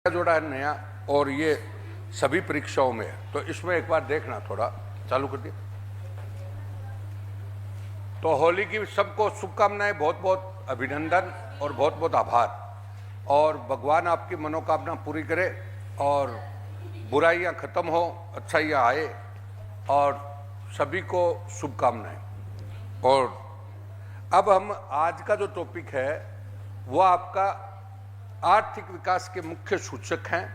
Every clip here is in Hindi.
जोड़ा है नया, और ये सभी परीक्षाओं में है, तो इसमें एक बार देखना, थोड़ा चालू कर दिया। तो होली की सबको शुभकामनाएं, बहुत बहुत अभिनंदन और बहुत बहुत आभार, और भगवान आपकी मनोकामना पूरी करे और बुराइयां खत्म हो, अच्छाइयां आए, और सभी को शुभकामनाएं। और अब हम आज का जो टॉपिक है वो आपका आर्थिक विकास के मुख्य सूचक हैं,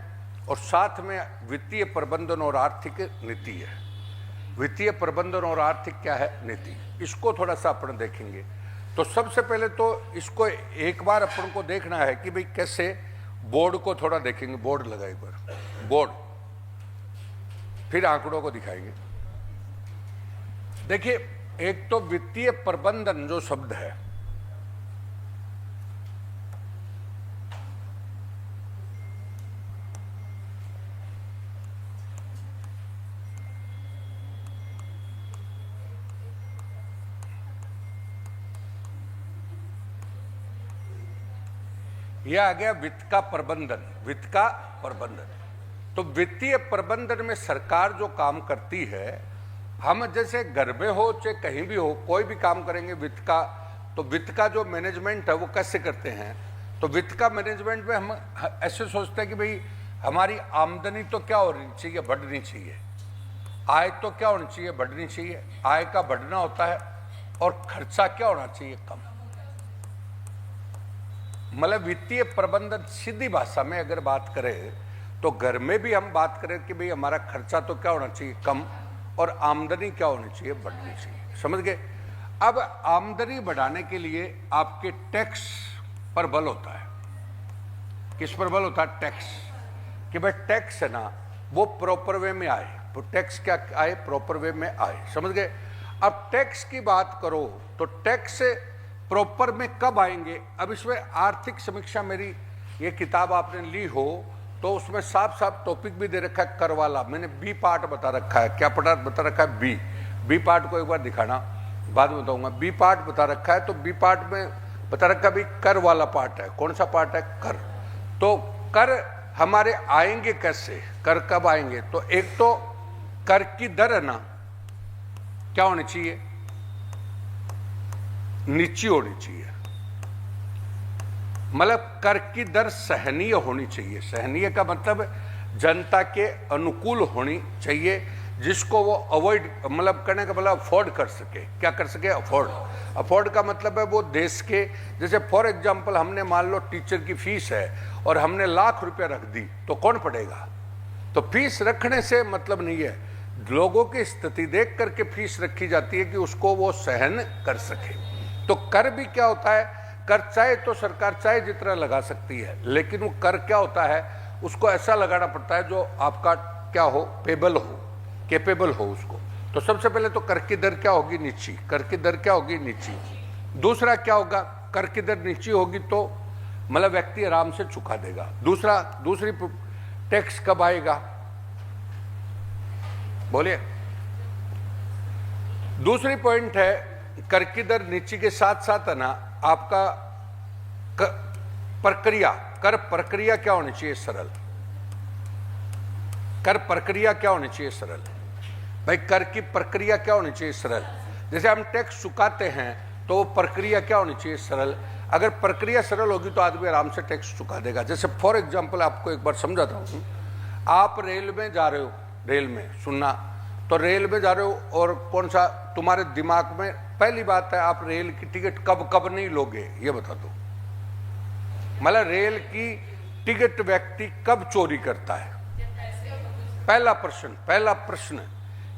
और साथ में वित्तीय प्रबंधन और आर्थिक नीति है। वित्तीय प्रबंधन और आर्थिक क्या है नीति, इसको थोड़ा सा अपन देखेंगे। तो सबसे पहले तो इसको एक बार अपन को देखना है कि भाई कैसे, बोर्ड को थोड़ा देखेंगे, बोर्ड लगाए पर बोर्ड, फिर आंकड़ों को दिखाएंगे। देखिए, एक तो वित्तीय प्रबंधन जो शब्द है, यह आ गया वित्त का प्रबंधन। वित्त का प्रबंधन, तो वित्तीय प्रबंधन में सरकार जो काम करती है, हम जैसे घर में हो चाहे कहीं भी हो, कोई भी काम करेंगे वित्त का, तो वित्त का जो मैनेजमेंट है वो कैसे करते हैं। तो वित्त का मैनेजमेंट में हम ऐसे सोचते हैं कि भाई हमारी आमदनी तो क्या होनी चाहिए, बढ़नी चाहिए, आय तो क्या होनी चाहिए, बढ़नी चाहिए, आय का बढ़ना होता है, और खर्चा क्या होना चाहिए, कम। मतलब वित्तीय प्रबंधन सीधी भाषा में अगर बात करें तो घर में भी हम बात करें कि भाई हमारा खर्चा तो क्या होना चाहिए, कम, और आमदनी क्या होनी चाहिए, बढ़नी चाहिए। समझ गए। अब आमदनी बढ़ाने के लिए आपके टैक्स पर बल होता है। किस पर बल होता है? टैक्स। कि भाई टैक्स है ना, वो प्रॉपर वे में आए, तो टैक्स क्या आए, प्रॉपर वे में आए। समझ गए। अब टैक्स की बात करो तो टैक्स प्रॉपर में कब आएंगे। अब इसमें आर्थिक समीक्षा, मेरी ये किताब आपने ली हो तो उसमें साफ साफ टॉपिक भी दे रखा है कर वाला। मैंने बी पार्ट बता रखा है। क्या पार्ट बता रखा है? बी पार्ट को एक बार दिखाना, बाद में बताऊंगा। बी पार्ट बता रखा है, तो बी पार्ट में बता रखा है भी कर वाला पार्ट है। कौन सा पार्ट है? कर। तो कर हमारे आएंगे कैसे, कर कब आएंगे? तो एक तो कर की दर है ना, क्या होनी चाहिए, नीची होनी चाहिए। मतलब कर की दर सहनीय होनी चाहिए। सहनीय का मतलब जनता के अनुकूल होनी चाहिए, जिसको वो अवॉइड, मतलब करने का मतलब अफोर्ड कर सके। क्या कर सके? अफोर्ड। अफोर्ड का मतलब है वो देश के, जैसे फॉर एग्जांपल हमने मान लो टीचर की फीस है और हमने लाख रुपया रख दी, तो कौन पढ़ेगा? तो फीस रखने से मतलब नहीं है, लोगों की स्थिति देख करके फीस रखी जाती है कि उसको वो सहन कर सके। तो कर भी क्या होता है, कर चाहे तो सरकार चाहे जितना लगा सकती है, लेकिन वो कर क्या होता है, उसको ऐसा लगाना पड़ता है जो आपका क्या हो, पेबल हो, कैपेबल हो उसको। तो सबसे पहले तो कर की दर क्या होगी? नीची। कर की दर क्या होगी? नीची। दूसरा क्या होगा? कर की दर नीची होगी तो मतलब व्यक्ति आराम से चुका देगा। दूसरी टैक्स कब आएगा, बोलिए। दूसरी पॉइंट है, कर की दर नीचे के साथ साथ है ना आपका प्रक्रिया, कर प्रक्रिया क्या होनी चाहिए? सरल। कर प्रक्रिया क्या होनी चाहिए? सरल। भाई कर की प्रक्रिया क्या होनी चाहिए? सरल। जैसे हम टैक्स चुकाते हैं तो वो प्रक्रिया क्या होनी चाहिए? सरल। अगर प्रक्रिया सरल होगी तो आदमी आराम से टैक्स चुका देगा। जैसे फॉर एग्जांपल आपको एक बार समझाता हूँ। आप रेल में जा रहे हो, रेल में सुनना, तो रेल में जा रहे हो और कौन सा तुम्हारे दिमाग में पहली बात है, आप रेल की टिकट कब नहीं लोगे, ये बता दो। मतलब रेल की टिकट व्यक्ति कब चोरी करता है? पहला प्रश्न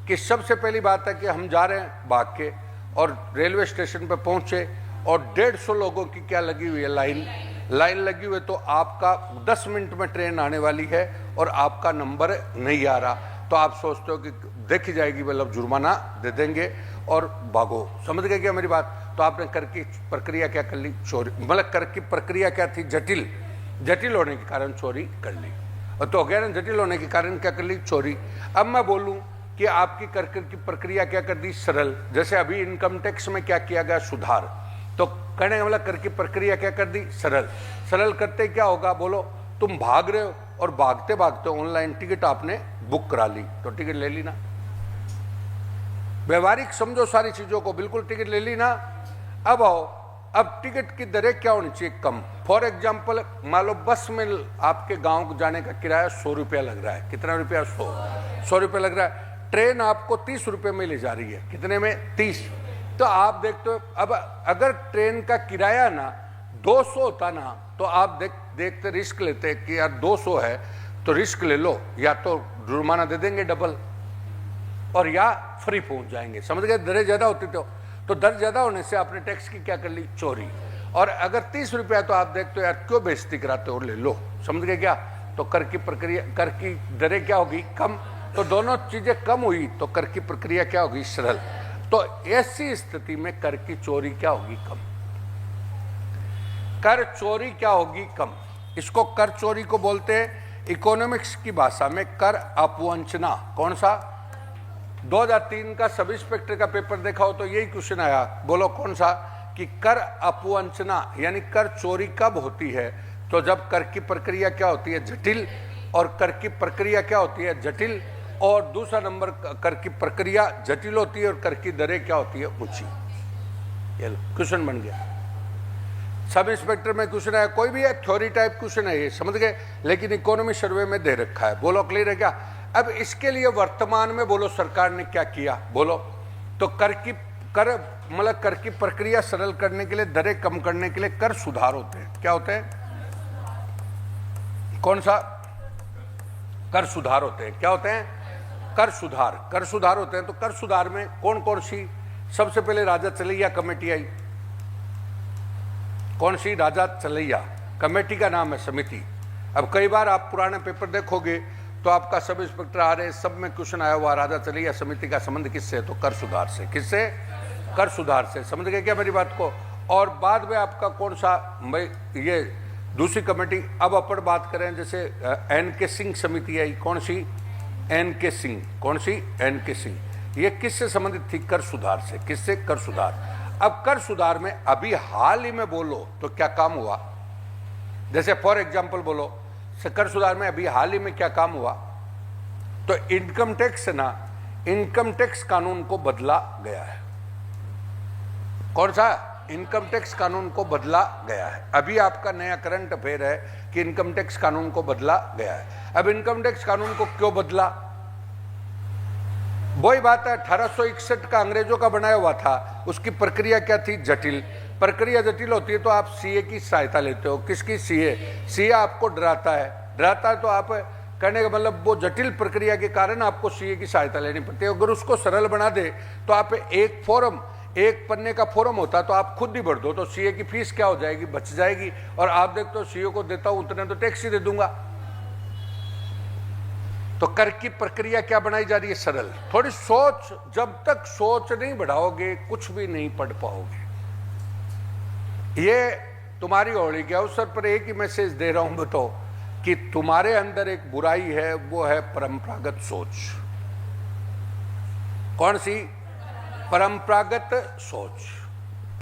कि सबसे पहली बात है कि हम जा रहे हैं भाग के, और रेलवे स्टेशन पे पहुंचे और 150 लोगों की क्या लगी हुई है, लाइन लगी हुई है। तो आपका 10 मिनट में ट्रेन आने वाली है और आपका नंबर नहीं आ रहा, तो आप सोचते हो कि देखी जाएगी, मतलब जुर्माना दे देंगे और भागो। समझ गए क्या मेरी बात? तो आपने कर की प्रक्रिया क्या कर ली? चोरी। मतलब कर की प्रक्रिया क्या थी? जटिल होने के कारण चोरी कर ली। और तो हो गया ना, जटिल होने के कारण क्या कर ली? चोरी। अब मैं बोलूं कि आपकी कर की प्रक्रिया क्या कर दी? सरल। जैसे अभी इनकम टैक्स में क्या किया गया? सुधार। तो कहने का मतलब कर की प्रक्रिया क्या कर दी? सरल। सरल करते क्या होगा? बोलो, तुम भाग रहे हो और भागते भागते ऑनलाइन टिकट आपने बुक करा ली, तो टिकट ले ली ना। व्यवहारिक समझो सारी चीजों को, बिल्कुल टिकट ले ली ना। अब आओ, अब टिकट की दरें क्या होनी चाहिए? कम। फॉर एग्जाम्पल, मान लो बस में आपके गांव को जाने का किराया 100 रुपया लग रहा है। कितना रुपया? 100 रुपया लग रहा है। ट्रेन आपको 30 रुपये में ले जा रही है। कितने में? 30। तो आप देखते हो, अब अगर ट्रेन का किराया ना 200 होता ना, तो आप देखते रिस्क लेते कि यार 200 है तो रिस्क ले लो, या तो जुर्माना दे देंगे डबल, और या फ्री पहुंच जाएंगे। समझ गए? दरें ज्यादा होती तो दर ज्यादा होने से आपने टैक्स की क्या कर ली? चोरी। और अगर 30 रुपया तो आप देखते हो यार क्यों बेइज्जती कराते हो, ले लो। समझ गए क्या? तो कर की प्रक्रिया, कर की दरें क्या होगी? कम। तो दोनों चीजें कम हुई तो कर की प्रक्रिया क्या होगी? सरल। तो ऐसी स्थिति में कर की चोरी क्या होगी? कम। कर चोरी क्या होगी? कम। इसको कर चोरी को बोलते हैं इकोनॉमिक्स की भाषा में कर अपवंचना। कौन सा? 2003 का सब इंस्पेक्टर का पेपर देखा हो तो यही क्वेश्चन आया। बोलो कौन सा? कि कर अपवंचना यानी कर चोरी कब होती है? तो जब कर की प्रक्रिया क्या होती है? जटिल। और कर की प्रक्रिया क्या होती है? जटिल। और दूसरा नंबर, कर की प्रक्रिया जटिल होती है और कर की दरें क्या होती है? ऊंची। ये क्वेश्चन बन गया। सब इंस्पेक्टर में क्वेश्चन है, कोई भी है, थ्योरी टाइप क्वेश्चन है ये, समझ गए? लेकिन इकोनॉमी सर्वे में दे रखा है। बोलो क्लियर है क्या? अब इसके लिए वर्तमान में बोलो सरकार ने क्या किया? बोलो। तो कर की प्रक्रिया सरल करने के लिए, दरें कम करने के लिए कर सुधार होते हैं। क्या होते हैं? कौन सा? कर सुधार होते हैं। क्या होते हैं? कर सुधार। कर सुधार होते हैं। तो कर सुधार में कौन कौन सी? सबसे पहले राजा चलैया कमेटी आई। कौन सी? राजा चलैया कमेटी का नाम है समिति। अब कई बार आप पुराने पेपर देखोगे तो आपका सब इंस्पेक्टर आ रहे, सब में क्वेश्चन आया हुआ राजा चलैया समिति का संबंध किससे? तो कर सुधार से। किससे? कर सुधार से। समझ गए क्या मेरी बात को? और बाद में आपका कौन सा? ये दूसरी कमेटी। अब अपन बात करें, जैसे एन.के. सिंह समिति आई। कौन सी? एन.के. सिंह। कौन सी? एन.के. सिंह। ये किससे संबंधित थी? कर सुधार से। किससे? कर सुधार। अब कर सुधार में अभी हाल ही में बोलो तो क्या काम हुआ? जैसे फॉर एग्जाम्पल बोलो, कर सुधार में अभी हाल ही में क्या काम हुआ? तो इनकम टैक्स ना, इनकम टैक्स कानून को बदला गया है। कौन सा? इनकम टैक्स कानून को बदला गया है। अभी आपका नया करंट अफेयर है कि इनकम टैक्स कानून को बदला गया है। अब इनकम टैक्स कानून को क्यों बदला? वही बात है, 1861 का अंग्रेजों का बनाया हुआ था। उसकी प्रक्रिया क्या थी? जटिल। प्रक्रिया जटिल होती है तो आप सीए की सहायता लेते हो। किसकी? सीए। सीए आपको डराता है। डराता है तो आप कहने का मतलब वो जटिल प्रक्रिया के कारण आपको सीए की सहायता लेनी पड़ती है। अगर उसको सरल बना दे तो आप एक फॉर्म, एक पन्ने का फॉर्म होता तो आप खुद ही भर दो, तो सीए की फीस क्या हो जाएगी? बच जाएगी। और आप देखते हो सीए को देता हूं उतने तो टैक्स ही दे दूंगा। तो कर की प्रक्रिया क्या बनाई जा रही है? सरल। थोड़ी सोच, जब तक सोच नहीं बढ़ाओगे कुछ भी नहीं पढ़ पाओगे। ये तुम्हारी होली के अवसर पर एक ही मैसेज दे रहा हूं बताओ कि तुम्हारे अंदर एक बुराई है, वो है परंपरागत सोच। कौन सी? परंपरागत सोच।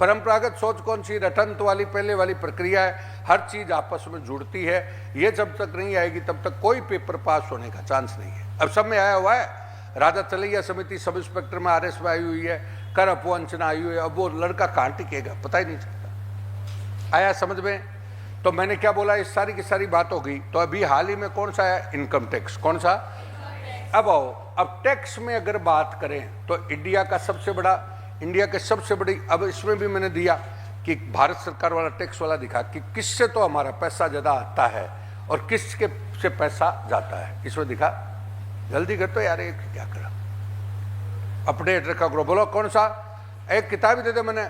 परंपरागत सोच कौन सी? रटंत वाली, पहले वाली प्रक्रिया है। हर चीज आपस में जुड़ती है। ये जब तक नहीं आएगी तब तक कोई पेपर पास होने का चांस नहीं है। अब सब में आया हुआ है। राजा चलैया समिति सब इंस्पेक्टर में आरएस में आई हुई है, कर अपवंचना आई हुई है। अब वो लड़का कहां टिकेगा पता ही नहीं चलता। आया समझ में? तो मैंने क्या बोला? इस सारी की सारी बात हो गई। तो अभी हाल ही में कौन सा है? Income tax. कौन सा? अब आओ, अब टैक्स में अगर बात करें तो इंडिया का सबसे बड़ा, इंडिया के सबसे बड़ी, अब इसमें भी मैंने दिया कि भारत सरकार वाला टैक्स वाला दिखा कि किससे तो हमारा पैसा ज्यादा आता है और किसके से पैसा जाता है। इसमें दिखा। जल्दी कर तो यार, एक क्या करा, अपडेट रखा करो। बोलो कौन सा? एक किताब ही दे दे मैंने।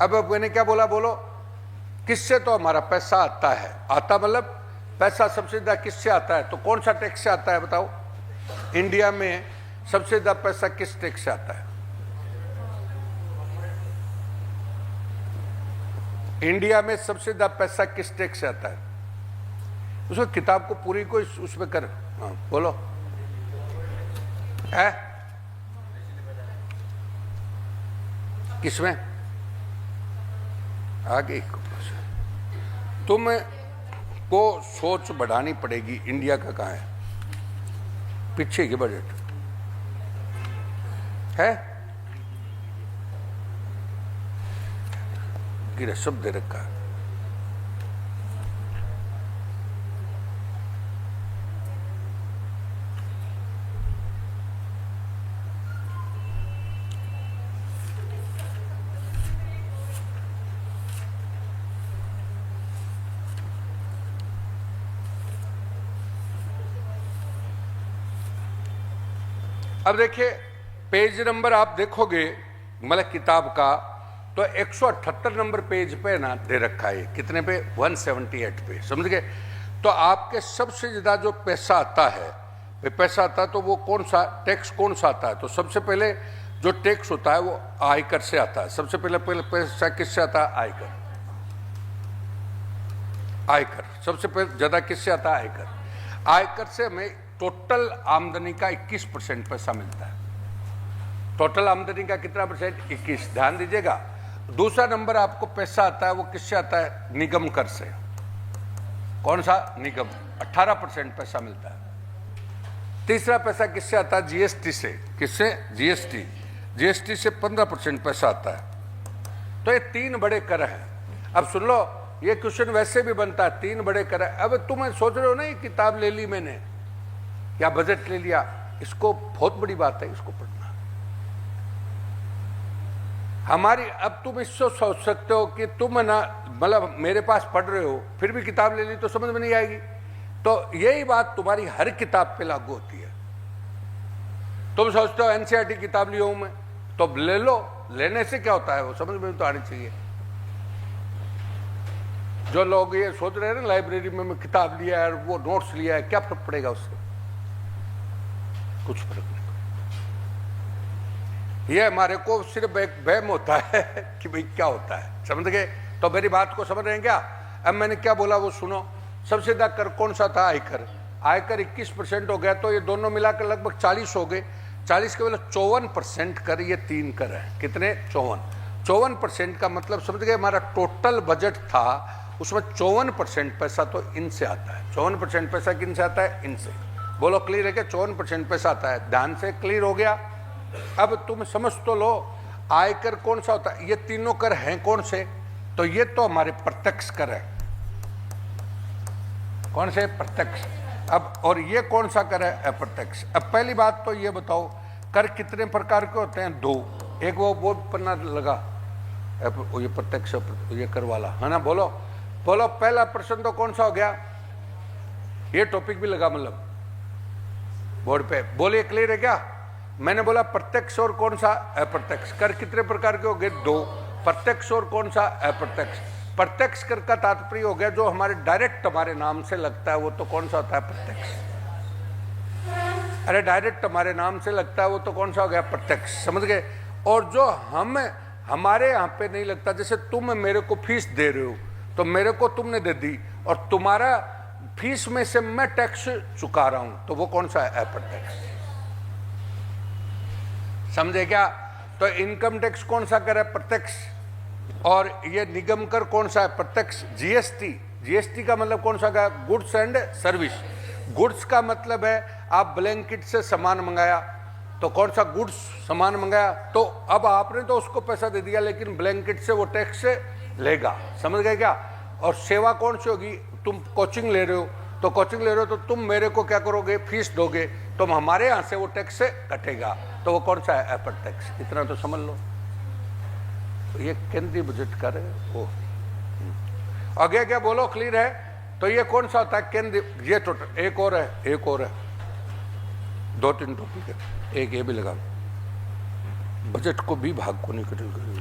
अब मैंने क्या बोला? बोलो किससे तो हमारा पैसा आता है। आता मतलब पैसा सबसे ज्यादा किससे आता है? तो कौन सा टैक्स से आता है बताओ? इंडिया में सबसे ज्यादा पैसा किस टैक्स से आता है? इंडिया में सबसे ज्यादा पैसा किस टैक्स से आता है? उसको किताब को पूरी को उसमें कर। हाँ बोलो। है किसमें? आगे को सोच बढ़ानी पड़ेगी। इंडिया का कहाँ है, पीछे के बजट है, गिरा सब दे रखा है। अब देखिए पेज नंबर आप देखोगे मतलब किताब का, तो 178 नंबर पेज पे ना दे रखा है। कितने पे, 178 पे, समझ गए। तो आपके सबसे ज्यादा जो पैसा आता है, पैसा आता है तो वो कौन सा टैक्स कौन सा आता है, तो सबसे पहले जो टैक्स होता है वो आयकर से आता है। सबसे पहले पैसा किससे आता है, आयकर। आयकर सबसे पहले ज्यादा किससे आता है, आयकर। आयकर से हमें टोटल आमदनी का 21% पैसा मिलता है। टोटल आमदनी का कितना परसेंट, 21, ध्यान दीजिएगा। दूसरा नंबर आपको पैसा आता है वो किससे आता है, निगम कर से। कौन सा, निगम, 18% पैसा मिलता है। तीसरा पैसा किससे आता है, जीएसटी से। किससे, जीएसटी। जीएसटी से 15% पैसा आता है। तो ये 3 बड़े कर हैं। अब सुन लो, ये क्वेश्चन वैसे भी बनता है, 3 बड़े कर है। अब तुम सोच रहे हो ना, ये किताब ले ली मैंने या बजट ले लिया, इसको बहुत बड़ी बात है इसको पढ़ना हमारी। अब तुम इससे सोच सकते हो कि तुम ना मतलब मेरे पास पढ़ रहे हो फिर भी किताब ले ली तो समझ में नहीं आएगी। तो यही बात तुम्हारी हर किताब पे लागू होती है। तुम सोचते हो एनसीईआरटी किताब लिया हूं मैं, तो ले लो, लेने से क्या होता है, वो समझ में तो आनी चाहिए। जो लोग ये सोच रहे हैं ना लाइब्रेरी में मैं किताब लिया है, वो नोट्स लिया है, क्या फर्क पड़ेगा उससे, कुछ फर्क नहीं। ये हमारे को सिर्फ एक वहम होता है कि भाई क्या होता है, समझ गए। तो मेरी बात को समझ रहे हैं क्या। अब मैंने क्या बोला वो सुनो। सबसे ज्यादा कर कौन सा था, आयकर। आयकर 21% हो गया, तो ये दोनों मिलाकर लगभग 40 हो गए। 40 के मतलब 54% कर, ये 3 कर है। कितने, 54% का मतलब समझ गए। हमारा टोटल बजट था उसमें 54% पैसा तो इनसे आता है। 54% पैसा किन से आता है, इनसे। बोलो क्लियर है क्या, 54% पैसा आता है। ध्यान से क्लियर हो गया। अब तुम समझ तो लो, आयकर कौन सा होता है, ये तीनों कर हैं कौन से, तो ये तो हमारे प्रत्यक्ष कर है। कौन से, प्रत्यक्ष। अब और ये कौन सा कर है, अप्रत्यक्ष। अब पहली बात तो ये बताओ, कर कितने प्रकार के होते हैं, 2। एक वो पन्ना लगा, ये प्रत्यक्ष ये कर वाला है ना। बोलो बोलो, पहला प्रश्न तो कौन सा हो गया, ये टॉपिक भी लगा मतलब बोर्ड पे। बोलिए क्लियर है क्या। मैंने बोला प्रत्यक्ष और कौन सा, अप्रत्यक्ष। कर कितने प्रकार के हो गए, 2। प्रत्यक्ष और कौन सा, अप्रत्यक्ष। प्रत्यक्ष कर का तात्पर्य हो गया जो हमारे डायरेक्ट हमारे नाम से लगता है, वो तो कौन सा होता है, प्रत्यक्ष। अरे डायरेक्ट हमारे नाम से लगता है वो तो कौन सा हो गया, प्रत्यक्ष, समझ गए। और जो हम हमारे यहाँ पे नहीं लगता, जैसे तुम मेरे को फीस दे रहे हो तो मेरे को तुमने दे दी और तुम्हारा फीस में से मैं टैक्स चुका रहा हूं, तो वो कौन सा है, अप्रत्यक्ष। समझे क्या। तो इनकम टैक्स कौन सा कर है, प्रत्यक्ष। और ये निगम कर कौन सा है, प्रत्यक्ष। जीएसटी, जीएसटी का मतलब कौन सा है, गुड्स एंड सर्विस। गुड्स का मतलब है आप ब्लैंकेट से सामान मंगाया तो कौन सा, गुड्स, सामान मंगाया, तो अब आपने तो उसको पैसा दे दिया लेकिन ब्लैंकेट से वो टैक्स लेगा, समझ गए क्या। और सेवा कौन सी होगी, तुम कोचिंग ले रहे हो तो कोचिंग ले रहे हो तो तुम मेरे को क्या करोगे, फीस दोगे, तुम हमारे यहाँ से वो टैक्स से कटेगा, तो वो कौन सा है, अप्रत्यक्ष। इतना तो समझ लो। ये केंद्रीय बजट कर वो आगे क्या बोलो, क्लियर है। तो ये कौन सा होता है, केंद्रीय। ये टोटल एक और है, एक और है, 2-3 टॉपिक है, एक ये भी लगा। बजट को भी भाग को नहीं कटेगा।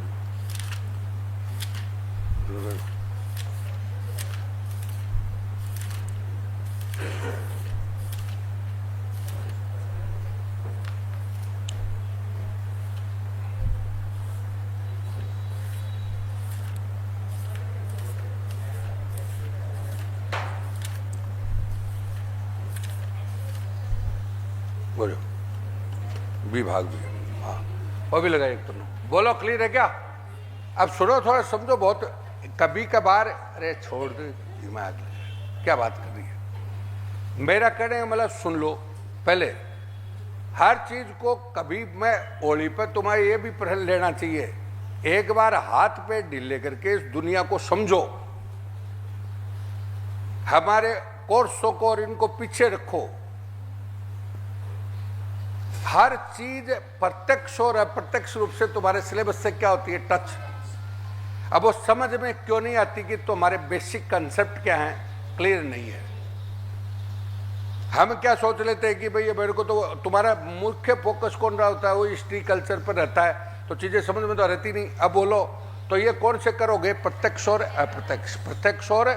बोलो विभाग भी, हाँ वो भी लगा एक तुमने। बोलो क्लियर है क्या। अब सुनो, थोड़ा समझो, बहुत कभी कभार, अरे छोड़ दो दिमाग, क्या बात कर रही है? मेरा कहने का मतलब सुन लो, पहले हर चीज को कभी मैं होली पर तुम्हें यह भी प्रश्न लेना चाहिए, एक बार हाथ पे ढीले करके इस दुनिया को समझो, हमारे कोर्सों को और इनको पीछे रखो। हर चीज प्रत्यक्ष और अप्रत्यक्ष रूप से तुम्हारे सिलेबस से क्या होती है, टच। अब वो समझ में क्यों नहीं आती कि तुम्हारे बेसिक कंसेप्ट क्या हैं, क्लियर नहीं है। हम क्या सोच लेते हैं कि भाई ये मेरे को तो, तुम्हारा मुख्य फोकस कौन रहा होता है, वो हिस्ट्री कल्चर पर रहता है, तो चीजें समझ में तो रहती नहीं। अब बोलो तो ये कौन से करोगे, प्रत्यक्ष और अप्रत्यक्ष, प्रत्यक्ष और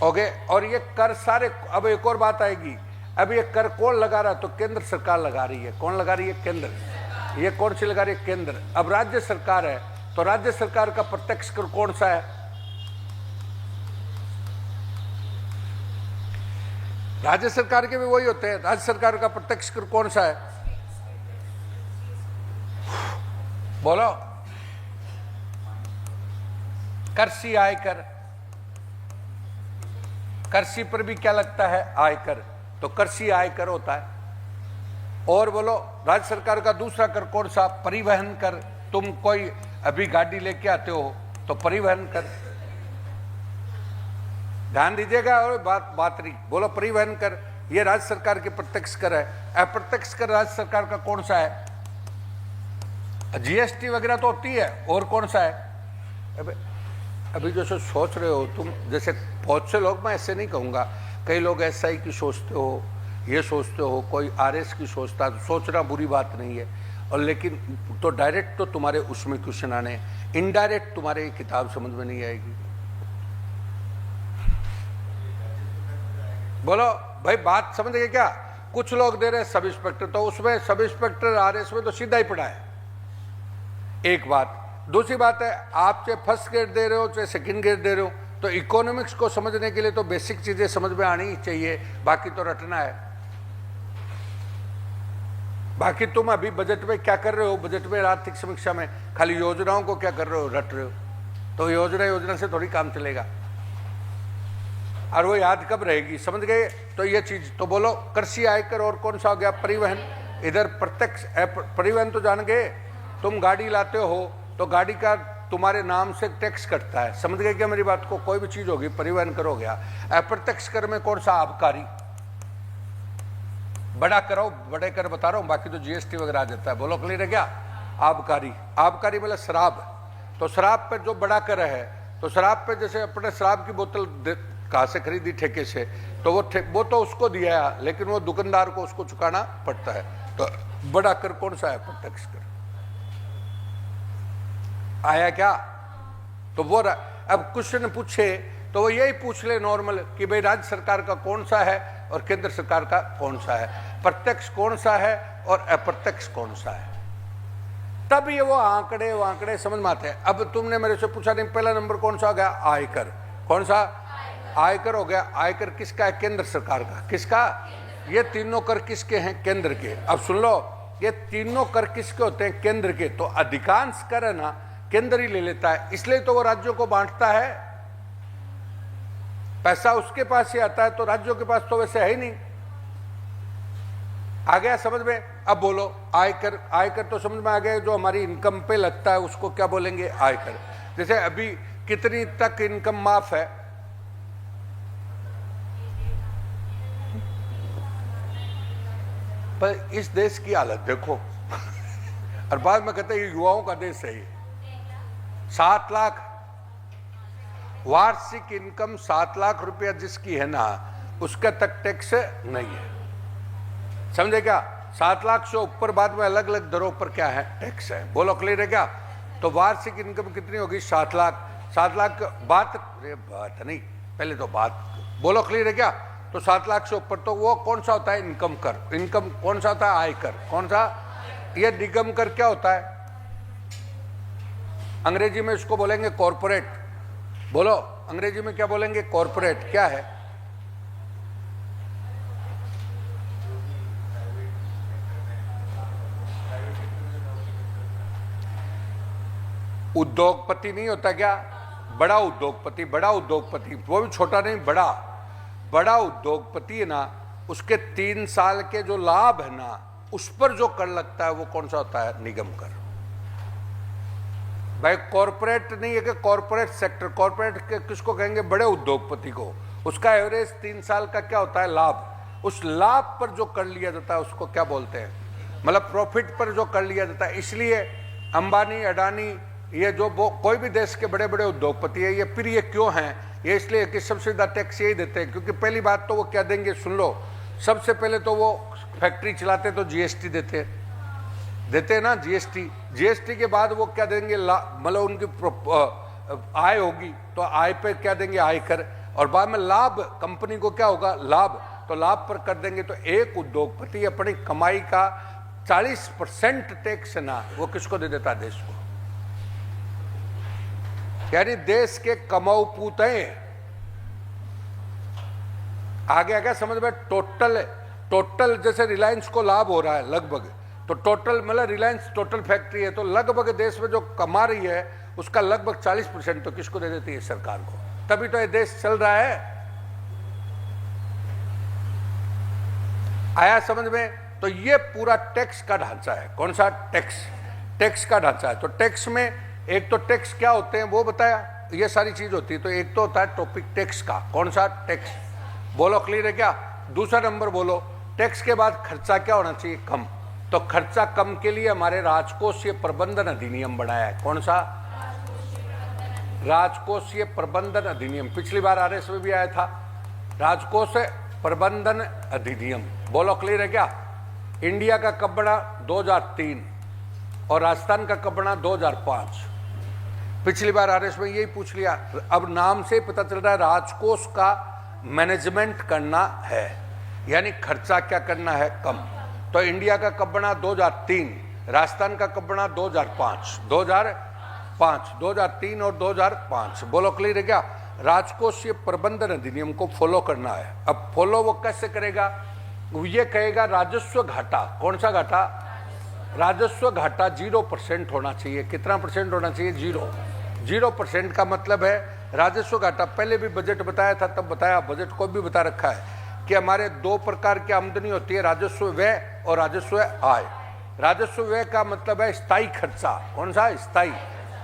ओके। और ये कर सारे, अब एक और बात आएगी, अब ये कर कौन लगा रहा है, तो केंद्र सरकार लगा रही है। कौन लगा रही है, केंद्र। ये कौन सी लगा रही है, केंद्र। अब राज्य सरकार है, तो राज्य सरकार का प्रत्यक्ष कर कौन सा है, राज्य सरकार के भी वही होते हैं। राज्य सरकार का प्रत्यक्ष कर कौन सा है, बोलो। कृषि आयकर, कृषि पर भी क्या लगता है, आयकर, तो कृषि आयकर होता है। और बोलो राज्य सरकार का दूसरा कर कौन सा, परिवहन कर। तुम कोई अभी गाड़ी लेके आते हो तो परिवहन कर, ध्यान दीजिएगा, और बात रही, बोलो परिवहन कर, ये राज्य सरकार के प्रत्यक्ष कर है। अप्रत्यक्ष कर राज्य सरकार का कौन सा है, जीएसटी वगैरह तो होती है, और कौन सा है। अभी जो सोच रहे हो तुम, जैसे बहुत से लोग, मैं ऐसे नहीं कहूंगा, कई लोग एसआई की सोचते हो, ये सोचते हो, कोई आरएस की सोचता, तो सोचना बुरी बात नहीं है, और लेकिन तो डायरेक्ट तो तुम्हारे उसमें क्वेश्चन आने, इनडायरेक्ट तुम्हारे किताब समझ में नहीं आएगी। बोलो भाई, बात समझ गए क्या। कुछ लोग दे रहे सब इंस्पेक्टर, तो उसमें सब इंस्पेक्टर आरएस में तो सीधा ही पड़ा है, एक बात। दूसरी बात है, आप चाहे फर्स्ट ग्रेड दे रहे हो चाहे सेकंड ग्रेड दे रहे हो, तो इकोनॉमिक्स को समझने के लिए तो बेसिक चीजें समझ में आनी ही चाहिए, बाकी तो रटना है। बाकी तुम अभी बजट में क्या कर रहे हो, बजट में आर्थिक समीक्षा में खाली योजनाओं को क्या कर रहे हो, रट रहे हो, तो योजना से थोड़ी काम चलेगा, और वो याद कब रहेगी, समझ गए। तो ये चीज तो बोलो, कृषि आयकर, और कौन सा हो गया, परिवहन। इधर प्रत्यक्ष परिवहन तो जान गए, तुम गाड़ी लाते हो तो गाड़ी का तुम्हारे नाम से टैक्स कटता है, समझ गए क्या मेरी बात को। कोई भी चीज होगी, परिवहन कर हो गया। अप्रत्यक्ष कर में कौन सा, आबकारी। बड़ा करो, बड़े कर बता रहा हूं, बाकी तो जीएसटी वगैरह आ जाता है, बोलो क्लियर है क्या। आबकारी, आबकारी मतलब शराब, तो शराब पे जो बड़ा कर है, तो शराब पे जैसे अपने शराब की बोतल कहां से खरीदी, ठेके से, तो वो तो उसको दिया है, लेकिन वो दुकानदार को उसको चुकाना पड़ता है। तो बड़ा कर कौन सा है, प्रत्यक्ष कर। आया क्या। तो वो अब क्वेश्चन पूछे तो वो यही पूछ ले नॉर्मल कि भाई राज्य सरकार का कौन सा है और केंद्र सरकार का कौन सा है, प्रत्यक्ष कौन सा है और अप्रत्यक्ष कौन सा है, तब ये वो आंकड़े समझ में आते हैं। अब तुमने मेरे से पूछा नहीं, पहला नंबर कौन सा हो गया, आयकर। कौन सा, आयकर हो गया। आयकर किसका है, केंद्र सरकार का। किसका, ये तीनों कर किसके हैं, केंद्र के। अब सुन लो, ये तीनों कर किसके होते हैं, केंद्र के। तो अधिकांश कर है ना केंद्र ही ले लेता है, इसलिए तो वो राज्यों को बांटता है, पैसा उसके पास ही आता है, तो राज्यों के पास तो वैसे है ही नहीं। आ गया समझ में। अब बोलो आयकर, आयकर तो समझ में आ गया, जो हमारी इनकम पे लगता है उसको क्या बोलेंगे, आयकर। जैसे अभी कितनी तक इनकम माफ है, पर इस देश की हालत देखो और बाद में कहते हैं युवाओं का देश है ये। 7 लाख वार्षिक इनकम, 7 लाख रुपया जिसकी है ना, उसका तक टैक्स नहीं है, समझे क्या। 7 लाख से ऊपर बाद में अलग अलग दरों पर क्या है, टैक्स है। बोलो क्लियर है क्या। तो वार्षिक इनकम कितनी होगी, 7 लाख। 7 लाख बात नहीं, पहले तो बात बोलो क्लियर है क्या। तो 7 लाख से ऊपर तो वो कौन सा होता है, इनकम कर। इनकम कौन सा होता है, आयकर। कौन सा, ये निगम कर क्या होता है, अंग्रेजी में इसको बोलेंगे कॉर्पोरेट। बोलो अंग्रेजी में क्या बोलेंगे, कॉर्पोरेट। क्या है, उद्योगपति नहीं होता क्या, बड़ा उद्योगपति। बड़ा उद्योगपति वो भी छोटा नहीं, बड़ा। बड़ा उद्योगपति है ना, उसके 3 साल के जो लाभ है ना, उस पर जो कर लगता है वो कौन सा होता है? निगम कर। भाई कॉर्पोरेट नहीं है कि कॉर्पोरेट सेक्टर, कॉर्पोरेट के किसको कहेंगे? बड़े उद्योगपति को। उसका एवरेज 3 साल का क्या होता है? लाभ। उस लाभ पर जो कर लिया जाता है उसको क्या बोलते हैं? मतलब प्रॉफिट पर जो कर लिया जाता है। इसलिए अंबानी, अडानी, ये जो कोई भी देश के बड़े बड़े उद्योगपति है, ये फिर ये क्यों हैं? ये इसलिए कि सबसे ज्यादा टैक्स यही देते हैं। क्योंकि पहली बात तो वो क्या देंगे, सुन लो, सबसे पहले तो वो फैक्ट्री चलाते तो जीएसटी देते हैं ना, जीएसटी के बाद वो क्या देंगे? मतलब उनकी आय होगी तो आय पे क्या देंगे? आयकर। और बाद में लाभ, कंपनी को क्या होगा? लाभ। तो लाभ पर कर देंगे। तो एक उद्योगपति अपनी कमाई का 40% टैक्स ना वो किसको दे देता? देश को। यानी देश के कमाऊ पूत हैं। आगे आगे समझ में? टोटल जैसे रिलायंस को लाभ हो रहा है लगभग, तो टोटल मतलब रिलायंस टोटल फैक्ट्री है, तो लगभग देश में जो कमा रही है उसका लगभग 40% तो किसको दे देती है? सरकार को। तभी तो ये देश चल रहा है। आया समझ में? तो ये पूरा टैक्स का ढांचा है। कौन सा? टैक्स का ढांचा है। तो टैक्स में एक तो टैक्स क्या होते हैं वो बताया, ये सारी चीज होती है। तो एक तो होता है टॉपिक टैक्स का। कौन सा? टैक्स। बोलो, क्लियर है क्या? दूसरा नंबर बोलो, टैक्स के बाद खर्चा क्या होना चाहिए? कम। तो खर्चा कम के लिए हमारे राजकोषीय प्रबंधन अधिनियम बनाया है। कौन सा? राजकोषीय प्रबंधन अधिनियम। पिछली बार आरएस में भी आया था, राजकोषीय प्रबंधन अधिनियम। बोलो, क्लियर है क्या? इंडिया का कब बना? 2003 और राजस्थान का कब बना? 2005। पिछली बार आरएस में यही पूछ लिया। अब नाम से पता चल रहा है राजकोष का मैनेजमेंट करना है, यानी खर्चा क्या करना है? कम। तो इंडिया का कब बना? 2003। राजस्थान का कब बना? 2005। 2003 और 2005। बोलो, क्लियर है क्या? राजकोषीय प्रबंधन अधिनियम को फॉलो करना है। अब फॉलो वो कैसे करेगा? ये कहेगा राजस्व घाटा। कौन सा घाटा? राजस्व घाटा 0% होना चाहिए। कितना % होना चाहिए? 0% का मतलब है राजस्व घाटा। पहले भी बजट बताया था, तब बताया, बजट को भी बता रखा है कि हमारे 2 प्रकार की आमदनी होती है, राजस्व व्यय और राजस्व आय। राजस्व व्यय का मतलब है स्थायी खर्चा। कौन सा? स्थायी।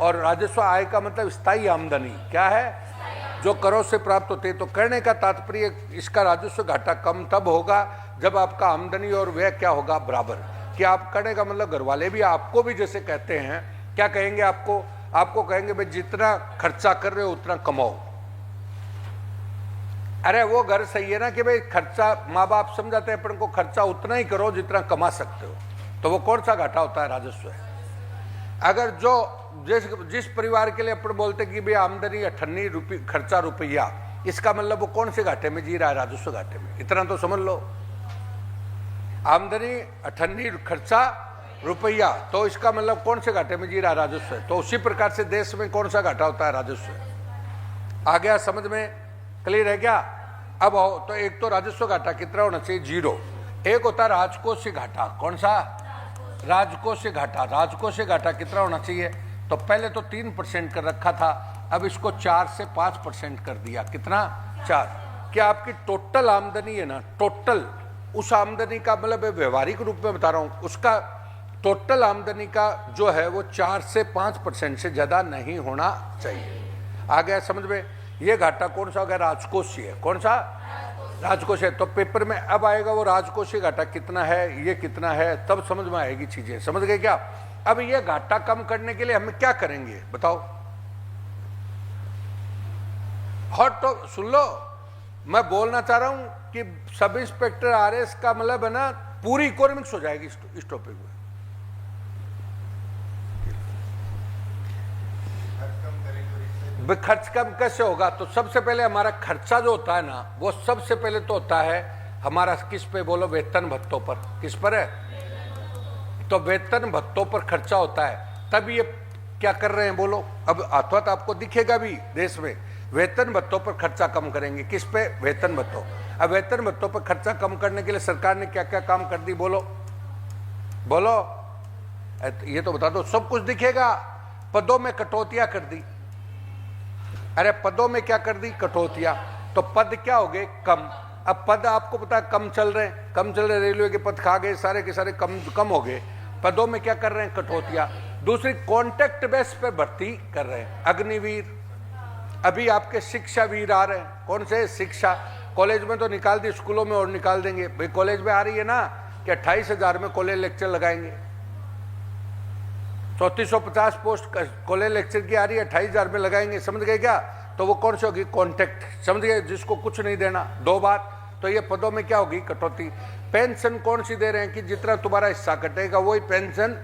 और राजस्व आय का मतलब स्थायी आमदनी। क्या है? जो करों से प्राप्त होते हैं। तो कहने का तात्पर्य इसका राजस्व घाटा कम तब होगा जब आपका आमदनी और व्यय क्या होगा? बराबर। कि आप करने का मतलब घर वाले भी आपको भी जैसे कहते हैं, क्या कहेंगे? आपको कहेंगे भाई जितना खर्चा कर रहे हो उतना कमाओ। अरे वो घर सही है ना कि भाई खर्चा, माँ बाप समझाते हैं अपन को खर्चा उतना ही करो जितना कमा सकते हो। तो वो कौन सा घाटा होता है? राजस्व है। अगर जिस परिवार के लिए अपन बोलते कि भाई आमदनी 98 रुपये, खर्चा रुपया, इसका मतलब वो कौन से घाटे में जी रहा है? राजस्व घाटे में। इतना तो समझ लो। आमदनी 98, खर्चा रुपया, तो इसका मतलब कौन से घाटे में जी रहा है? राजस्व है। तो उसी प्रकार से देश में कौन सा घाटा होता है? राजस्व। आ गया समझ में? क्लियर है क्या? अब आओ, तो एक तो राजस्व घाटा कितना होना चाहिए? 0। एक होता है राजकोषीय घाटा। कौन सा? राजकोषीय घाटा। राजकोषीय घाटा कितना होना चाहिए? तो पहले तो 3% कर रखा था, अब इसको 4 से 5% कर दिया। कितना? 4। क्या आपकी टोटल आमदनी है ना, टोटल उस आमदनी का मतलब व्यवहारिक रूप में बता रहा हूं, उसका टोटल आमदनी का जो है वो 4 से 5% से ज्यादा नहीं होना चाहिए। आ गया समझ में? ये घाटा कौन सा हो गया? राजकोषीय। कौन सा? राजकोषीय। तो पेपर में अब आएगा वो राजकोषीय घाटा कितना है, ये कितना है, तब समझ में आएगी चीजें। समझ गए क्या? अब ये घाटा कम करने के लिए हम क्या करेंगे बताओ? हॉट तो सुन लो, मैं बोलना चाह रहा हूं कि सब इंस्पेक्टर आरएस का मतलब है ना, पूरी इकोनॉमिक्स हो जाएगी इस टॉपिक में। खर्च कम कैसे होगा? तो सबसे पहले हमारा खर्चा जो होता है ना, वो सबसे पहले तो होता है हमारा किस पे? बोलो, वेतन भत्तों पर। किस पर है? तो वेतन भत्तों पर खर्चा होता है। तब ये क्या कर रहे हैं बोलो? अब अथवा तो आपको दिखेगा भी देश में, वेतन भत्तों पर खर्चा कम करेंगे। किस पे? वेतन भत्तों। अब वेतन भत्तों पर खर्चा कम करने के लिए सरकार ने क्या क्या काम कर दी? बोलो बोलो, ये तो बता दो। सब कुछ दिखेगा। पदों में कटौतियां कर दी। अरे पदों में क्या कर दी? कटौतियां। तो पद क्या हो गए? कम। अब पद आपको पता है कम चल रहे हैं, कम चल रहे, रेलवे के पद खा गए, सारे के सारे कम कम हो गए। पदों में क्या कर रहे हैं? कटौतियां। दूसरी कॉन्ट्रैक्ट बेस पे भर्ती कर रहे हैं। अग्निवीर, अभी आपके शिक्षावीर आ रहे हैं। कौन से? शिक्षा। कॉलेज में तो निकाल दी, स्कूलों में और निकाल देंगे। भाई कॉलेज में आ रही है ना कि 28,000 में कॉलेज लेक्चर लगाएंगे। 3450 पोस्ट कॉलेज लेक्चर की आ रही है, 28,000 में लगाएंगे। समझ गए क्या? तो वो कौन सी होगी? कॉन्ट्रैक्ट। समझ गए? जिसको कुछ नहीं देना। दो बात। तो ये पदों में क्या होगी? कटौती। पेंशन कौन सी दे रहे हैं कि जितना तुम्हारा हिस्सा कटेगा वही पेंशन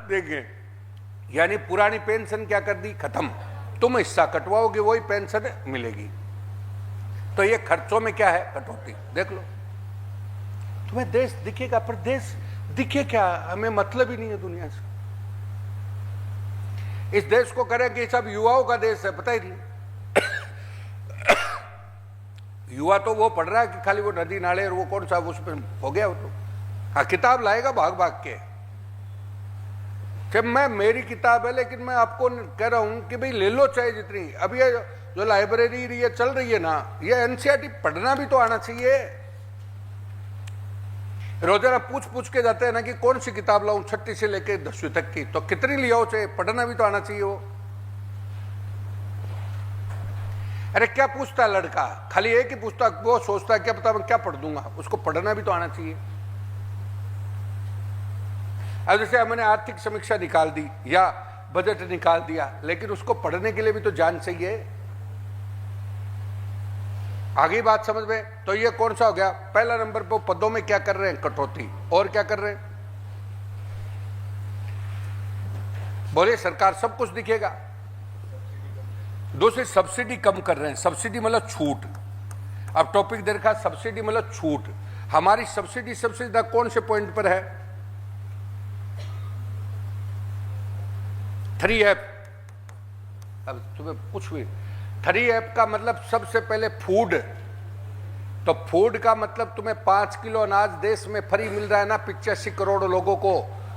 देंगे। यानी पुरानी पेंशन क्या कर दी? खत्म। तुम हिस्सा कटवाओगे वही पेंशन मिलेगी। तो ये खर्चों में क्या है? कटौती। देख लो, तुम्हें देश दिखेगा, पर देश दिखे क्या? हमें मतलब ही नहीं है दुनिया से। इस देश को करें कि सब युवाओं का देश है, पता ही नहीं। युवा तो वो पढ़ रहा है कि खाली वो नदी नाले और वो कौन सा उस पर हो गया। वो तो हाँ किताब लाएगा भाग भाग के। जब मैं मेरी किताब है, लेकिन मैं आपको कह रहा हूं कि भाई ले लो चाहे जितनी। अब ये जो लाइब्रेरी ये चल रही है ना, ये एनसीईआरटी पढ़ना भी तो आना चाहिए। रोजाना पूछ पूछ के जाते हैं ना कि कौन सी किताब लाऊं 6ठी से लेकर 10वीं तक की, तो कितनी लिया हो, चाहे पढ़ना भी तो आना चाहिए वो। अरे क्या पूछता है लड़का? खाली एक ही पूछता, वो सोचता है क्या पता मैं क्या पढ़ दूंगा। उसको पढ़ना भी तो आना चाहिए। अब जैसे मैंने आर्थिक समीक्षा निकाल दी या बजट निकाल दिया, लेकिन उसको पढ़ने के लिए भी तो जान चाहिए। आगे बात समझ में? तो ये कौन सा हो गया? पहला नंबर पे पदों में क्या कर रहे हैं? कटौती। और क्या कर रहे हैं? बोले सरकार सब कुछ दिखेगा। दूसरी सब्सिडी कम कर रहे हैं। सब्सिडी मतलब छूट। अब टॉपिक दे रखा, सब्सिडी मतलब छूट। हमारी सब्सिडी सबसे ज्यादा कौन से पॉइंट पर है? 3F। अब तुम्हें कुछ भी 3F का मतलब सबसे पहले फूड। तो फूड का मतलब तुम्हें 5 किलो अनाज देश में फ्री मिल रहा है ना 85 करोड़ लोगों को।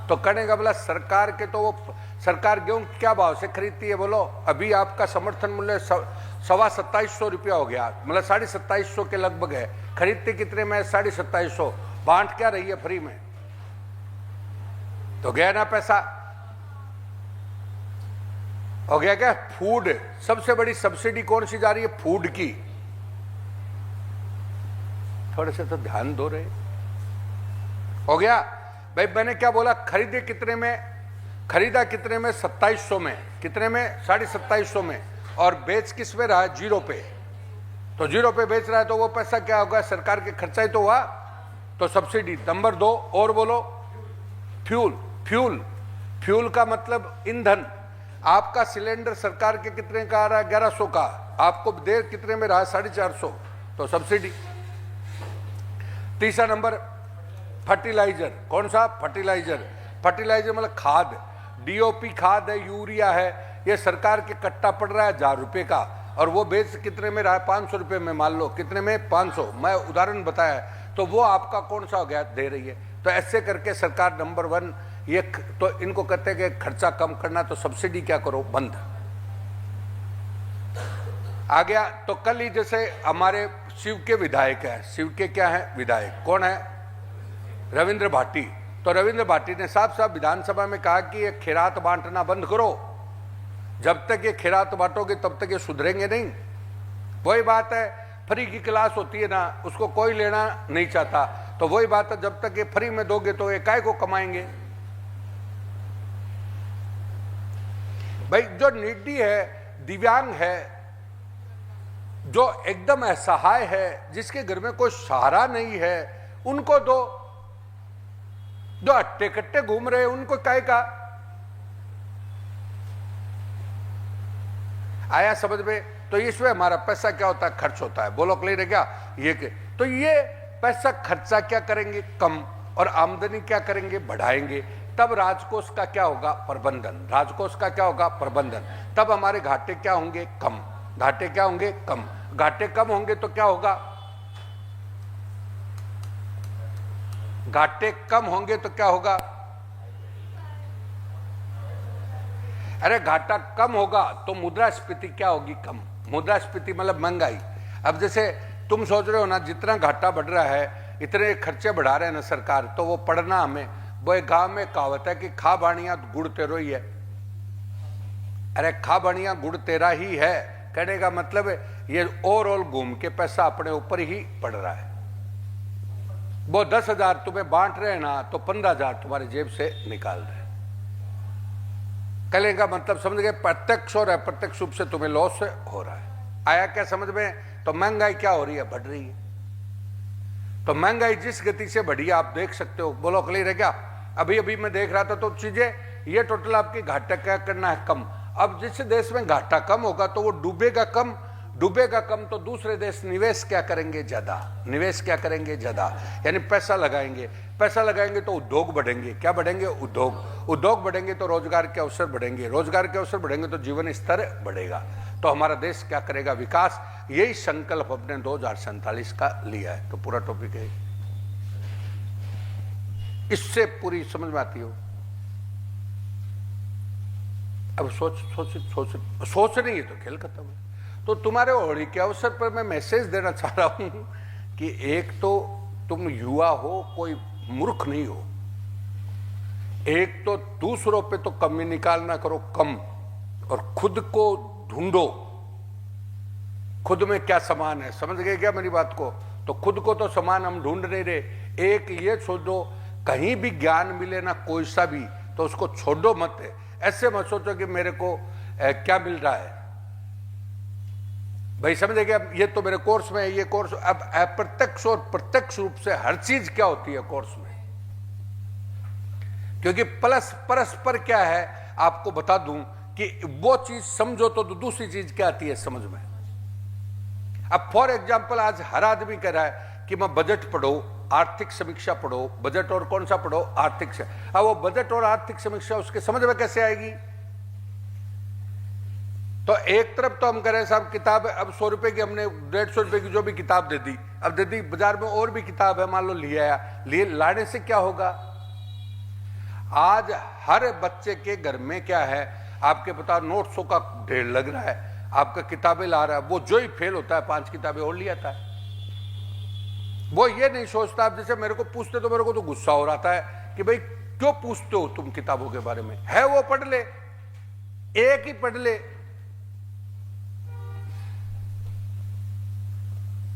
तो कहने का बोला सरकार के, तो वो सरकार गेहूं क्या भाव से खरीदती है बोलो? अभी आपका समर्थन मूल्य 27,500 रुपया हो गया, मतलब 27,500 के लगभग है। खरीदते कितने में? 27,500। बांट क्या रही है? फ्री में। तो गया ना पैसा। हो गया क्या? फूड। सबसे बड़ी सब्सिडी कौन सी जा रही है? फूड की। थोड़े से तो ध्यान दो रहे। हो गया भाई। मैंने क्या बोला? खरीदे कितने में? खरीदा कितने में? 2700 में। कितने में? 27,500 में। और बेच किस पे रहा है? 0 पे। तो 0 पे बेच रहा है, तो वो पैसा क्या होगा? सरकार के खर्चा ही तो हुआ। तो सब्सिडी। नंबर 2 और बोलो। फ्यूल। फ्यूल। फ्यूल का मतलब ईंधन। आपका सिलेंडर सरकार के कितने का आ रहा है? 1100 का। आपको देर कितने में रहा? 450। तो सब्सिडी। तीसरा नंबर फर्टिलाइजर। कौन सा? फर्टिलाइजर। फर्टिलाइजर मतलब खाद। डीओपी खाद है, यूरिया है, ये सरकार के कट्टा पड़ रहा है 1000 रुपए का, और वो बेच कितने में रहा है? 500 रुपए में। मान लो कितने में? 500। मैं उदाहरण बताया है। तो वो आपका कौन सा हो गया? दे रही है। तो ऐसे करके सरकार नंबर 1 ये। तो इनको कहते हैं कि खर्चा कम करना, तो सब्सिडी क्या करो? बंद। आ गया। तो कल ही जैसे हमारे शिव के विधायक है, शिव के क्या है? विधायक। कौन है? रविंद्र भाटी। तो रविंद्र भाटी ने साफ साफ विधानसभा में कहा कि ये खैरात बांटना बंद करो। जब तक ये खैरात बांटोगे तब तक ये सुधरेंगे नहीं। वही बात है, फ्री की क्लास होती है ना, उसको कोई लेना नहीं चाहता। तो वही बात है, जब तक ये फ्री में दोगे तो ये काय को कमाएंगे? भाई जो नीडी है, दिव्यांग है, जो एकदम असहाय है, जिसके घर में कोई सहारा नहीं है, उनको दो। जो अट्टे कट्टे घूम रहे हैं उनको काय का? आया समझ में? तो इसमें हमारा पैसा क्या होता है? खर्च होता है। बोलो क्लियर है क्या? ये के तो ये पैसा खर्चा क्या करेंगे? कम। और आमदनी क्या करेंगे? बढ़ाएंगे। तब राजकोष का क्या होगा? प्रबंधन। राजकोष का क्या होगा? प्रबंधन। तब हमारे घाटे क्या होंगे? कम। घाटे क्या होंगे? कम। घाटे कम होंगे तो क्या होगा? घाटे कम होंगे तो क्या होगा? अरे घाटा कम होगा तो मुद्रास्फीति क्या होगी? कम। मुद्रास्फीति मतलब महंगाई। अब जैसे तुम सोच रहे हो ना, जितना घाटा बढ़ रहा है, इतने खर्चे बढ़ा रहे हैं ना सरकार, तो वो पढ़ना हमें, वो एक गांव में कहावत है कि खा बाणिया गुड़ तेरो ही है। अरे खा बाणिया गुड़ तेरा ही है, कहने का मतलब ये ओवरऑल घूम के पैसा अपने ऊपर ही पड़ रहा है। वो 10,000 तुम्हें बांट रहे हैं ना, तो 15,000 तुम्हारी जेब से निकाल रहे हैं। कहने का मतलब समझ गए, प्रत्यक्ष और अप्रत्यक्ष रूप से तुम्हें लॉस हो रहा है। आया क्या समझ में? तो महंगाई क्या हो रही है? बढ़ रही है। तो महंगाई जिस गति से बढ़ी है आप देख सकते हो। बोलो क्लियर है क्या? अभी अभी मैं देख रहा था तो चीजें ये टोटल आपकी घाटा क्या करना है? कम। अब जिस देश में घाटा कम होगा तो वो डूबेगा कम, डूबेगा कम तो दूसरे देश निवेश क्या करेंगे? ज्यादा। निवेश क्या करेंगे? ज्यादा, यानी पैसा लगाएंगे। पैसा लगाएंगे तो उद्योग बढ़ेंगे। क्या बढ़ेंगे? उद्योग। उद्योग बढ़ेंगे तो रोजगार के अवसर बढ़ेंगे। रोजगार के अवसर बढ़ेंगे तो जीवन स्तर बढ़ेगा। तो हमारा देश क्या करेगा? विकास। यही संकल्प अपने 2047 का लिया है। तो पूरा टॉपिक है, इससे पूरी समझ में आती हो। अब सोच नहीं है तो खेल खत्म है। तो तुम्हारे होली के अवसर पर मैं मैसेज देना चाह रहा हूं कि एक तो तुम युवा हो, कोई मूर्ख नहीं हो। एक तो दूसरों पे तो कमी निकालना करो कम, और खुद को ढूंढो, खुद में क्या समान है। समझ गए क्या मेरी बात को? तो खुद को तो समान हम ढूंढ नहीं रहे। एक ये सोचो, कहीं भी ज्ञान मिले ना कोई सा भी, तो उसको छोड़ो मत। ऐसे मत सोचो कि मेरे को क्या मिल रहा है भाई। समझे क्या? ये तो मेरे कोर्स में है, ये कोर्स। अब अप्रत्यक्ष और प्रत्यक्ष रूप से हर चीज क्या होती है कोर्स में, क्योंकि परस्पर क्या है आपको बता दूं कि वो चीज समझो तो दूसरी चीज क्या आती है समझ में। अब फॉर एग्जाम्पल आज हर आदमी कह रहा है कि मैं बजट पढ़ो, आर्थिक समीक्षा पढ़ो। बजट और कौन सा पढ़ो? आर्थिक से। अब वो बजट और आर्थिक समीक्षा उसके समझ में कैसे आएगी? तो एक तरफ तो हम कह रहे हैं साहब किताब, अब 100 रुपए की हमने 150 रुपए की जो भी किताब दे दी, अब दे दी, बाजार में और भी किताब है, मान लो लिए लाने से क्या होगा? आज हर बच्चे के घर में क्या है आपके पता, नोट्सों का ढेर लग रहा है। आपका किताबें ला रहा है, वो जो ही फेल होता है 5 किताबें और ले आता है। वो ये नहीं सोचता। अब जैसे मेरे को पूछते तो मेरे को तो गुस्सा हो रहा है कि भाई क्यों पूछते हो तुम किताबों के बारे में? है वो पढ़ ले, एक ही पढ़ ले।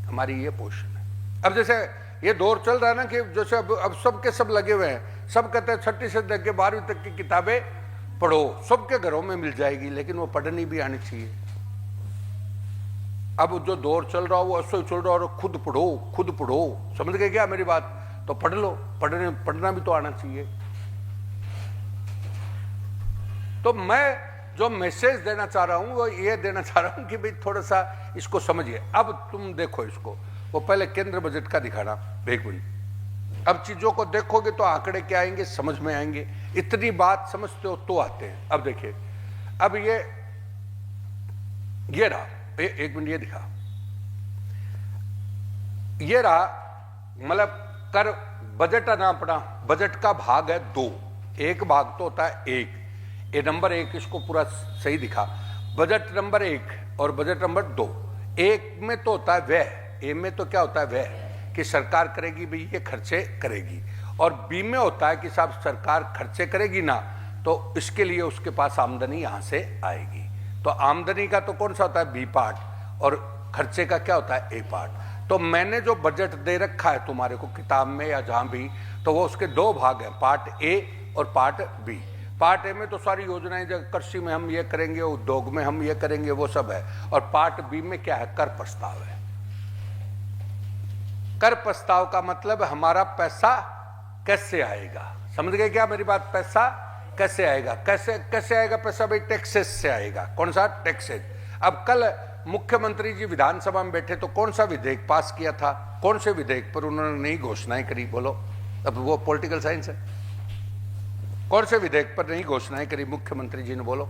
हमारी ये पोजीशन है। अब जैसे ये दौर चल रहा है ना कि जैसे अब सब के सब लगे हुए हैं, सब कहते हैं 6ठी से लेकर 12वीं तक की किताबें पढ़ो, सबके घरों में मिल जाएगी, लेकिन वो पढ़नी भी आनी चाहिए। अब जो दौर चल रहा हो वो ऐसा ही चल रहा हो, खुद पढ़ो, खुद पढ़ो। समझ गए क्या मेरी बात? तो पढ़ लो, पढ़ना भी तो आना चाहिए। तो मैं जो मैसेज देना चाह रहा हूं वो ये देना चाह रहा हूं कि भाई थोड़ा सा इसको समझिए। अब तुम देखो इसको, वो पहले केंद्र बजट का दिखाना एक मिनट। अब चीजों को देखोगे तो आंकड़े क्या आएंगे, समझ में आएंगे। इतनी बात समझते हो तो आते हैं। अब देखिए, अब ये रहा, एक मिनट, ये दिखा, ये रहा, मतलब कर बजट ना अपना, बजट का भाग है 2। एक भाग तो होता है 1, ये नंबर 1, इसको पूरा सही दिखा। बजट नंबर 1 और बजट नंबर 2। 1 में तो होता है व्यय, ए में तो क्या होता है व्यय, कि सरकार करेगी भाई ये खर्चे करेगी, और बी में होता है कि साहब सरकार खर्चे करेगी ना तो इसके लिए उसके पास आमदनी यहां से आएगी। तो आमदनी का तो कौन सा होता है? बी पार्ट, और खर्चे का क्या होता है? ए पार्ट। तो मैंने जो बजट दे रखा है तुम्हारे को किताब में या जहां भी, तो वो उसके 2 भाग हैं, पार्ट ए और पार्ट बी। पार्ट ए में तो सारी योजनाएं, जो कृषि में हम ये करेंगे, उद्योग में हम ये करेंगे, वो सब है। और पार्ट बी में क्या है? कर प्रस्ताव है। कर प्रस्ताव का मतलब हमारा पैसा कैसे आएगा। समझ गए क्या मेरी बात? पैसा कैसे आएगा? कैसे आएगा पैसा? भाई टैक्सेस से आएगा। कौन सा? टैक्सेस। अब कल मुख्यमंत्री जी विधानसभा में बैठे तो कौन सा विधेयक पास किया था? कौन से विधेयक पर उन्होंने नई घोषणाएं करी? बोलो। अब वो पॉलिटिकल साइंस है। कौन से विधेयक पर नई घोषणाएं करी मुख्यमंत्री जी ने? बोलो।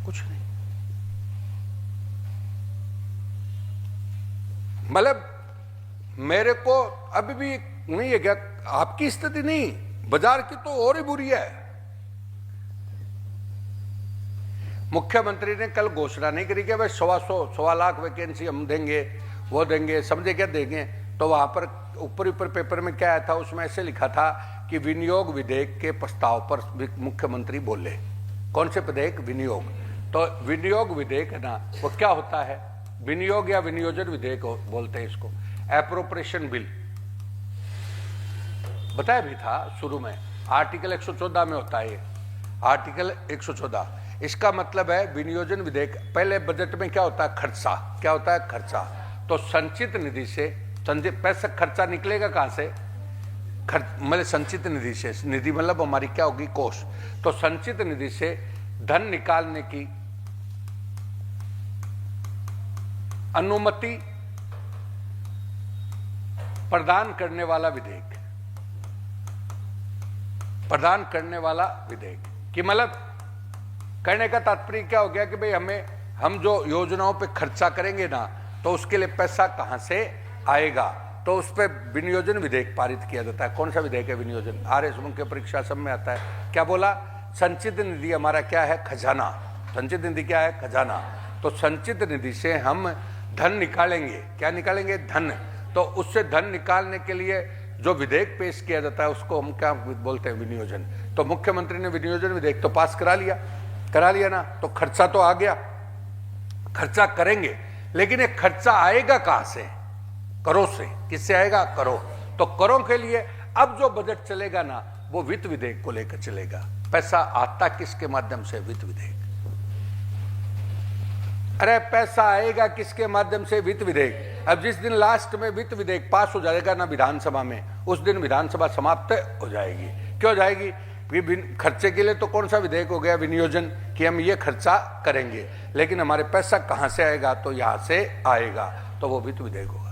कुछ नहीं। मतलब मेरे को अभी भी नहीं है क्या? आपकी स्थिति नहीं, बाजार की तो और ही बुरी है। मुख्यमंत्री ने कल घोषणा नहीं करी कि भाई 1.25 लाख वैकेंसी हम देंगे, वो देंगे, समझे क्या देंगे। तो वहां पर ऊपर पेपर में क्या आया था, उसमें ऐसे लिखा था कि विनियोग विधेयक के प्रस्ताव पर मुख्यमंत्री बोले। कौन से विधेयक? विनियोग। तो विनियोग विधेयक है ना, वो क्या होता है? विनियोग या विनियोजन विधेयक बोलते हैं इसको। एप्रोप्रिएशन बिल बताया भी था शुरू में, आर्टिकल 114 में होता है ये, आर्टिकल 114। इसका मतलब है विनियोजन विधेयक। पहले बजट में क्या होता है? खर्चा। क्या होता है? खर्चा। तो संचित निधि से पैसा खर्चा निकलेगा कहां से? मतलब संचित निधि से। निधि मतलब हमारी क्या होगी? कोष। तो संचित निधि से धन निकालने की अनुमति प्रदान करने वाला विधेयक, प्रदान करने वाला विधेयक कि मतलब कहने का तात्पर्य क्या हो गया कि भाई हम जो योजनाओं पे खर्चा करेंगे ना, तो उसके लिए पैसा कहां से आएगा, तो उस पर विनियोजन विधेयक पारित किया जाता है। कौन सा विधेयक है? विनियोजन। आर्य मुख्य परीक्षा सब में आता है। क्या बोला? संचित निधि हमारा क्या है? खजाना। संचित निधि क्या है? खजाना। तो संचित निधि से हम धन निकालेंगे। क्या निकालेंगे? धन। तो उससे धन निकालने के लिए जो विधेयक पेश किया जाता है उसको हम क्या बोलते हैं? विनियोजन। तो मुख्यमंत्री ने विनियोजन विधेयक तो पास करा लिया ना, तो खर्चा तो आ गया। खर्चा करेंगे, लेकिन ये खर्चा आएगा कहां से? करों से। किससे आएगा? करों। तो करों के लिए अब जो बजट चलेगा ना, वो वित्त विधेयक को लेकर चलेगा। पैसा आता किसके माध्यम से? वित्त विधेयक। अरे पैसा आएगा किसके माध्यम से? वित्त विधेयक। अब जिस दिन लास्ट में वित्त विधेयक पास हो जाएगा ना विधानसभा में, उस दिन विधानसभा समाप्त हो जाएगी। क्यों हो जाएगी? खर्चे के लिए तो कौन सा विधेयक हो गया? विनियोजन, कि हम ये खर्चा करेंगे, लेकिन हमारे पैसा कहां से आएगा? तो यहां से आएगा, तो वो वित्त विधेयक होगा।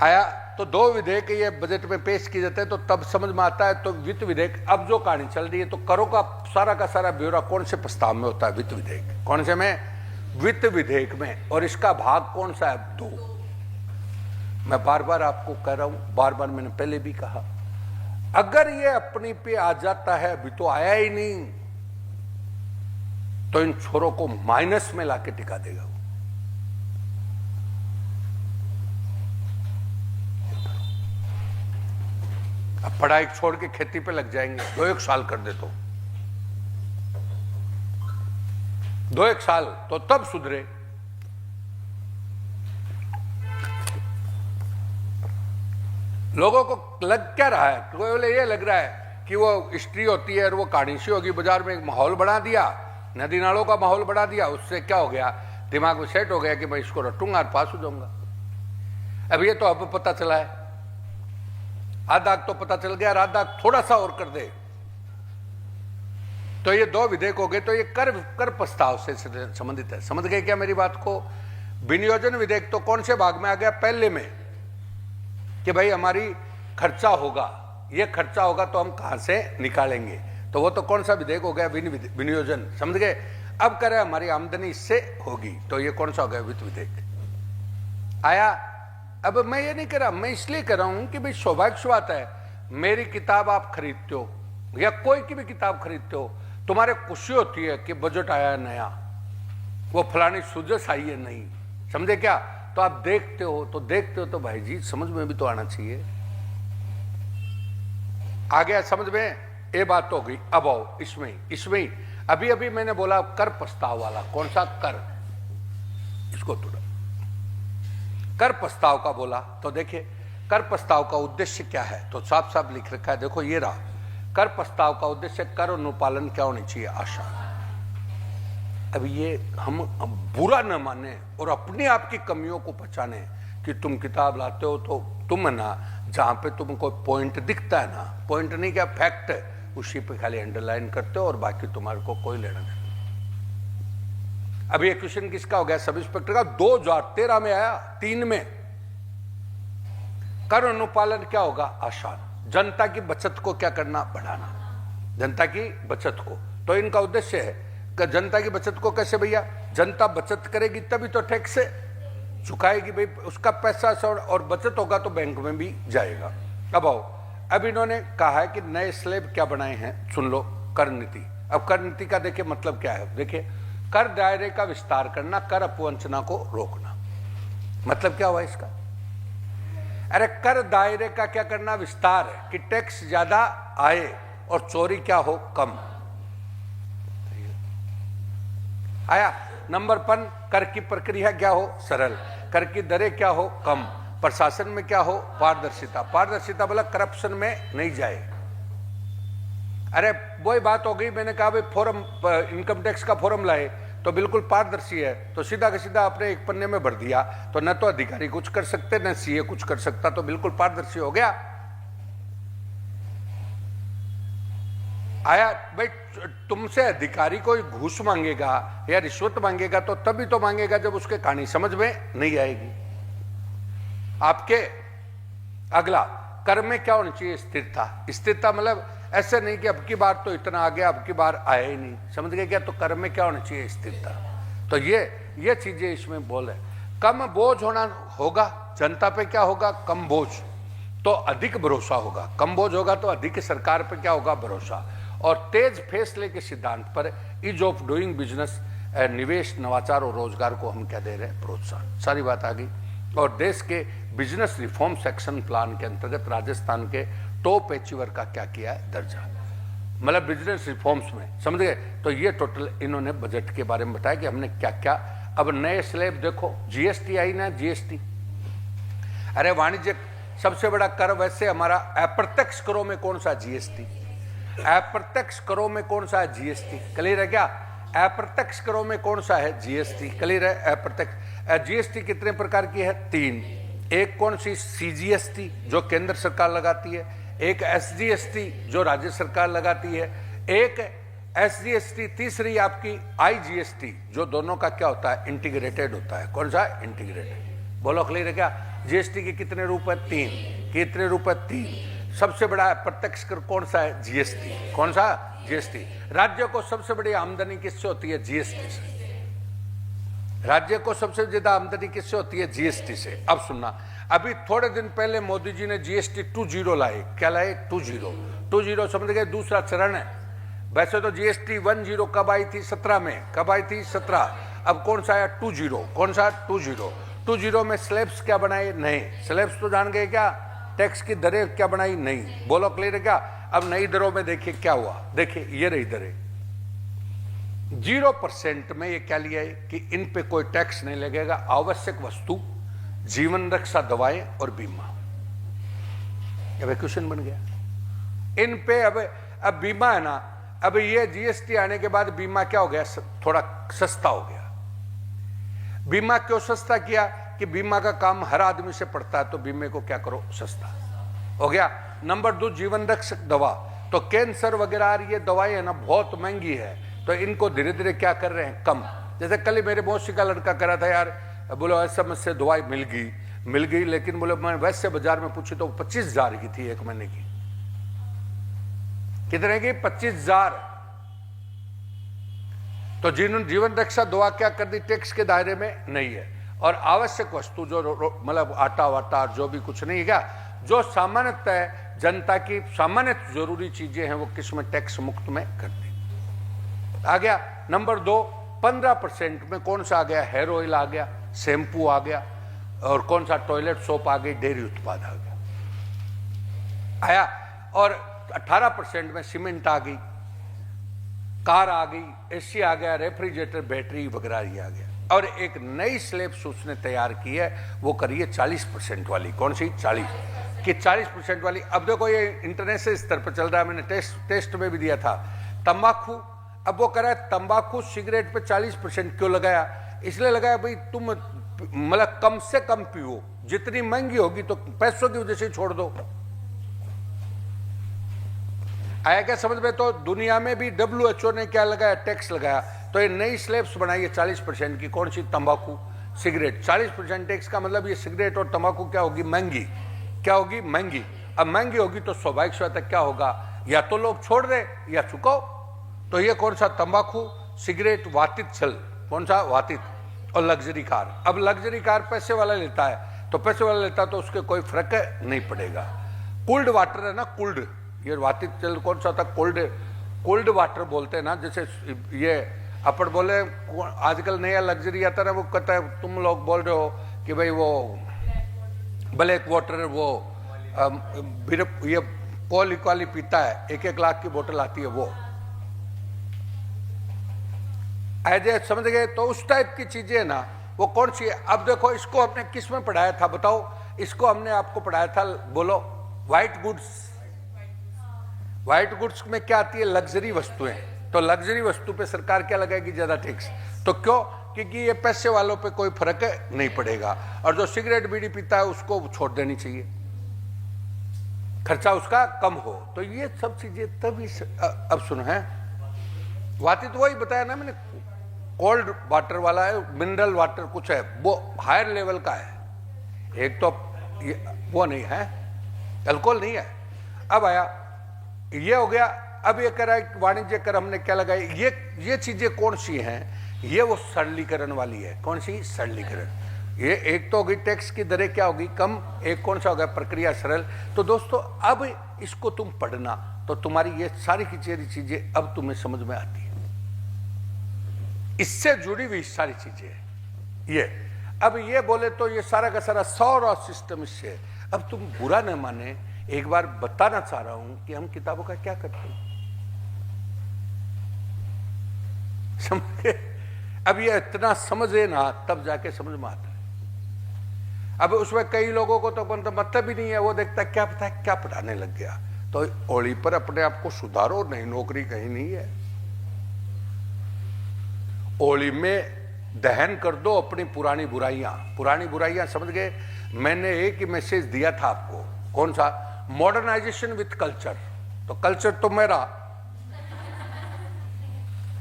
आया तो दो विधेयक ये बजट में पेश किए जाते हैं, तो तब समझ में आता है। तो वित्त विधेयक, अब जो कहानी चल रही है, तो करों का सारा ब्यौरा कौन से प्रस्ताव में होता है? वित्त विधेयक। कौन से में? वित्त विधेयक में। और इसका भाग कौन सा है? 2। मैं बार बार आपको कह रहा हूं, बार बार मैंने पहले भी कहा, अगर ये अपनी पे आ जाता है, अभी तो आया ही नहीं, तो इन छोरों को माइनस में लाके टिका देगा। अब पढ़ाई छोड़ के खेती पे लग जाएंगे, 2-1 साल कर दे तो 2-1 साल, तो तब सुधरे। लोगों को लग क्या रहा है? तो ये लग रहा है कि वो स्त्री होती है और वो काढ़ीसी होगी, बाजार में एक माहौल बना दिया, नदी नालों का माहौल बना दिया, उससे क्या हो गया? दिमाग में सेट हो गया कि मैं इसको रटूंगा और पास हो जाऊंगा। अब ये तो अब पता चला है, आधा तो पता चल गया, आधा थोड़ा सा और कर दे तो ये 2 विधेयक हो गए। तो ये कर प्रस्ताव से संबंधित है। समझ गए क्या मेरी बात को? विनियोजन विधेयक तो कौन से भाग में आ गया? पहले में, कि भाई हमारी खर्चा होगा, ये खर्चा होगा तो हम कहां से निकालेंगे, तो वो तो कौन सा विधेयक हो गया? विनियोजन। समझ गए? अब कह रहे हमारी आमदनी इससे होगी, तो ये कौन सा हो गया? वित्त विधेयक। आया? अब मैं ये नहीं कह रहा, मैं इसलिए कह रहा हूं कि भाई सौभाग्य बात है, मेरी किताब आप खरीदते हो या कोई की भी किताब खरीदते हो, तुम्हारे खुशी होती है कि बजट आया नया, वो फलानी सुजस आई है नहीं, समझे क्या? तो आप देखते हो तो भाई जी समझ में भी तो आना चाहिए। आ गया समझ में? ये बात तो हो गई। अब आओ इसमें अभी मैंने बोला कर प्रस्ताव वाला। कौन सा कर? इसको थोड़ा कर प्रस्ताव का बोला, तो देखिए कर प्रस्ताव का उद्देश्य क्या है, तो साफ साफ लिख रखा है, देखो ये रहा। कर प्रस्ताव का उद्देश्य कर अनुपालन क्या होनी चाहिए? आसान। अब ये हम बुरा न माने और अपने आप की कमियों को पहचाने कि तुम किताब लाते हो तो तुम है ना, जहां पे तुमको पॉइंट दिखता है ना, पॉइंट नहीं क्या फैक्ट है, उसी पे खाली अंडरलाइन करते हो और बाकी तुम्हारे को कोई लेना नहीं। अभी ये क्वेश्चन किसका हो गया? सब इंस्पेक्टर का। 2013 में आया, 3 में। कर अनुपालन क्या होगा? आसान। जनता की बचत को क्या करना? बढ़ाना, जनता की बचत को। तो इनका उद्देश्य है कि जनता की बचत को कैसे? भैया जनता बचत करेगी तभी तो टैक्स से चुकाएगी, भाई उसका पैसा और बचत होगा तो बैंक में भी जाएगा। अब आओ, अब इन्होंने कहा है कि नए स्लैब क्या बनाए हैं, सुन लो। कर नीति अब कर नीति का देखिए मतलब क्या है, देखिए कर दायरे का विस्तार करना, कर अपवंचना को रोकना। मतलब क्या हुआ इसका? अरे कर दायरे का क्या करना? विस्तार है कि टैक्स ज्यादा आए और चोरी क्या हो? कम। आया नंबर 1, कर की प्रक्रिया क्या हो? सरल। कर की दरें क्या हो? कम। प्रशासन में क्या हो? पारदर्शिता। पारदर्शिता बोला करप्शन में नहीं जाए। अरे वही बात हो गई, मैंने कहा भाई फॉर्म, इनकम टैक्स का फॉर्म लाए तो बिल्कुल पारदर्शी है, तो सीधा का सीधा आपने एक पन्ने में भर दिया, तो न तो अधिकारी कुछ कर सकते न सीए कुछ कर सकता, तो बिल्कुल पारदर्शी हो गया। आया भाई तुमसे अधिकारी कोई घूस मांगेगा या रिश्वत मांगेगा तो तभी तो मांगेगा जब उसके कहानी समझ में नहीं आएगी आपके। अगला, कर में क्या होनी चाहिए? स्थिरता। स्थिरता मतलब ऐसे नहीं कि अब की बार तो इतना आ गया, अब की बार आया ही नहीं, समझ गए क्या? तो कर में क्या होनी चाहिए? स्थिरता। तो ये चीजें इसमें बोल है। कम बोझ होना होगा जनता पे, क्या होगा? कम बोझ, तो अधिक भरोसा होगा। कम बोझ होगा तो अधिक सरकार पे क्या होगा? भरोसा। और तेज फैसले के सिद्धांत पर ईज ऑफ डूइंग बिजनेस, निवेश, नवाचार और रोजगार को हम क्या दे रहे हैं? प्रोत्साहन। सारी बात आ गई। और देश के बिजनेस रिफॉर्म सेक्शन प्लान के अंतर्गत राजस्थान के टॉप अचीवर का क्या किया है? दर्जा, मतलब बिजनेस रिफॉर्म्स में, समझ गए? तो ये टोटल इन्होंने बजट के बारे में बताया कि हमने क्या क्या। अब नए स्लैब देखो, जीएसटी आई ना, जीएसटी। अरे वाणिज्य सबसे बड़ा कर वैसे हमारा अप्रत्यक्ष करों में कौन सा? जीएसटी। अप्रत्यक्ष करों में कौन सा है? जीएसटी। क्लियर है क्या? अप्रत्यक्ष करों में कौन सा है? जीएसटी। क्लियर है? अप्रत्यक्ष। जीएसटी कितने प्रकार की है? 3। एक कौन सी? सीजीएसटी जो केंद्र सरकार लगाती है, एक एसजीएसटी जो राज्य सरकार लगाती है, एक एसजीएसटी, तीसरी आपकी आईजीएसटी जो दोनों का क्या होता है? इंटीग्रेटेड होता है। कौन सा? इंटीग्रेटेड। बोलो क्लियर है क्या? जीएसटी के कितने रूप है? 3। कितने रूप है? 3। सबसे बड़ा प्रत्यक्ष कर कौन सा है? जीएसटी। कौन सा? जीएसटी। राज्य को सबसे बड़ी आमदनी किससे होती है? जीएसटी से। राज्य को सबसे ज्यादा आमदनी किससे होती है? जीएसटी से। अब सुनना, अभी थोड़े दिन पहले मोदी जी ने जीएसटी 20 लाए। क्या लाए? 20 समझ गए? दूसरा चरण है। वैसे तो जीएसटी 10 कब आई थी? 17 में। कब आई थी? 17। अब कौन सा आया? 20। कौन सा? 20 में स्लैब्स क्या बनाए? नए स्लैब्स तो जान गए क्या? टैक्स की दरें क्या बनाई? नहीं। बोलो क्लियर है क्या? अब नई दरों में देखिए क्या हुआ। देखिए ये रही दरें। 0% में ये क्या लिया है कि इन पे कोई टैक्स नहीं लगेगा। आवश्यक वस्तु, जीवन रक्षा दवाएं और बीमा, अब क्वेश्चन बन गया इन पे। अब बीमा है ना, अब ये जीएसटी आने के बाद बीमा क्या हो गया? थोड़ा सस्ता हो गया। बीमा क्यों सस्ता किया? कि बीमा का काम हर आदमी से पड़ता है, तो बीमे को क्या करो? सस्ता हो गया। नंबर 2, जीवन रक्षक दवा। तो कैंसर वगैरह ये दवाएं है ना, बहुत महंगी है, तो इनको धीरे धीरे क्या कर रहे हैं? कम। जैसे कल ही मेरे मौसी का लड़का कह रहा था, यार बोलो ऐसा मुझसे दवाई मिल गई, लेकिन बोले मैं वैसे बाजार में पूछी तो 25,000 की थी, 1 महीने की। कितने की? 25,000। तो जीवन रक्षा दवा क्या कर दी? टैक्स के दायरे में नहीं है। और आवश्यक वस्तु जो मतलब आटा वाटा जो भी कुछ नहीं है क्या, जो सामान्यतः जनता की सामान्य जरूरी चीजें हैं, वो किस में? टैक्स मुक्त में कर दी। आ गया नंबर 2, 15% में कौन सा आ गया? हेयर ऑयल आ गया, शैम्पू आ गया, और कौन सा? टॉयलेट सोप आ गई, डेयरी उत्पाद आ गया। आया। और 18% में सीमेंट आ गई, कार आ गई, एसी आ गया, रेफ्रिजरेटर, बैटरी वगैरह ये आ गया। और एक नई स्लैब्स उसने तैयार की है, वो करिए 40% वाली। कौन सी? 40 कि 40% वाली। अब देखो ये इंटरनेशनल स्तर पर चल रहा है, मैंने टेस्ट में भी दिया था। तंबाकू, अब वो कह रहा है तंबाकू सिगरेट पे 40% क्यों लगाया? इसलिए लगाया भाई तुम मतलब कम से कम पियो, जितनी महंगी होगी तो पैसों की वजह से छोड़ दो। आया क्या समझ में? तो दुनिया में भी WHO ने क्या लगाया? टैक्स लगाया। तो ये नई स्लैब्स बनाई है 40% की। कौन सी? तंबाकू, सिगरेट। 40% टैक्स का मतलब ये सिगरेट और तंबाकू क्या होगी? महंगी। क्या होगी? महंगी। अब महंगी होगी तो स्वाभाविक स्वतः तक क्या होगा? या तो लोग छोड़ दे या चुकाओ। तो ये कौन सा? तंबाकू, सिगरेट, वातित छल। कौन सा? वातित। और लग्जरी कार। अब लग्जरी कार पैसे वाला लेता है, तो पैसे वाला लेता है तो उसके कोई फर्क नहीं पड़ेगा। कोल्ड वाटर है ना, कोल्ड, ये वातित जल कौन सा था? कोल्ड कोल्ड वाटर बोलते हैं ना, जैसे ये अपन बोले आजकल नया लग्जरी आता है, वो कहता है तुम लोग बोल रहे हो कि भाई वो ब्लैक वाटर, वो ये पॉल इक्वाली पीता है, 1-1 लाख की बोतल आती है, वो ऐसे समझ गए। तो उस टाइप की चीजें ना वो कौन सी है। अब देखो इसको हमने किस में पढ़ाया था बताओ, इसको हमने आपको पढ़ाया था, बोलो, व्हाइट गुड्स। व्हाइट गुड्स में क्या आती है, लग्जरी वस्तुएं। तो लग्जरी वस्तु पे सरकार क्या लगाएगी, ज्यादा टैक्स। तो क्यों, क्योंकि ये पैसे वालों पे कोई फर्क नहीं पड़ेगा, और जो सिगरेट बीड़ी पीता है उसको छोड़ देनी चाहिए, खर्चा उसका कम हो। तो ये सब चीजें तभी अब सुनो है, बात तो वही बताया ना मैंने, कोल्ड वाटर वाला है, मिनरल वाटर कुछ है, वो हायर लेवल का है। एक तो वो नहीं है, अल्कोहल नहीं है। अब आया ये हो गया। अब ये कह रहा है वाणिज्य कर हमने क्या लगाई, ये चीजें कौन सी हैं, ये वो सरलीकरण वाली है। कौन सी, सरलीकरण। ये एक तो होगी टैक्स की दरें क्या होगी, कम, एक कौन सा होगा, प्रक्रिया सरल। तो दोस्तों अब इसको तुम पढ़ना तो तुम्हारी ये सारी की सारी चीजें अब तुम्हें समझ में आती है, इससे जुड़ी हुई सारी चीजें। ये अब ये बोले तो ये सारा का सारा सौर सिस्टम इससे। अब तुम बुरा न माने, एक बार बताना चाह रहा हूं कि हम किताबों का क्या करते हैं, समझे। अब ये इतना समझे ना तब जाके समझ में आता है। अब उसमें कई लोगों को तो मतलब ही नहीं है, वो देखता क्या पता है क्या पढ़ाने लग गया। तो होली पर अपने आप को सुधारो, नहीं नौकरी कहीं नहीं है। होली में दहन कर दो अपनी पुरानी बुराइयां समझ गए। मैंने एक ही मैसेज दिया था आपको, कौन सा, मॉडर्नाइजेशन विथ कल्चर। तो कल्चर तो मेरा,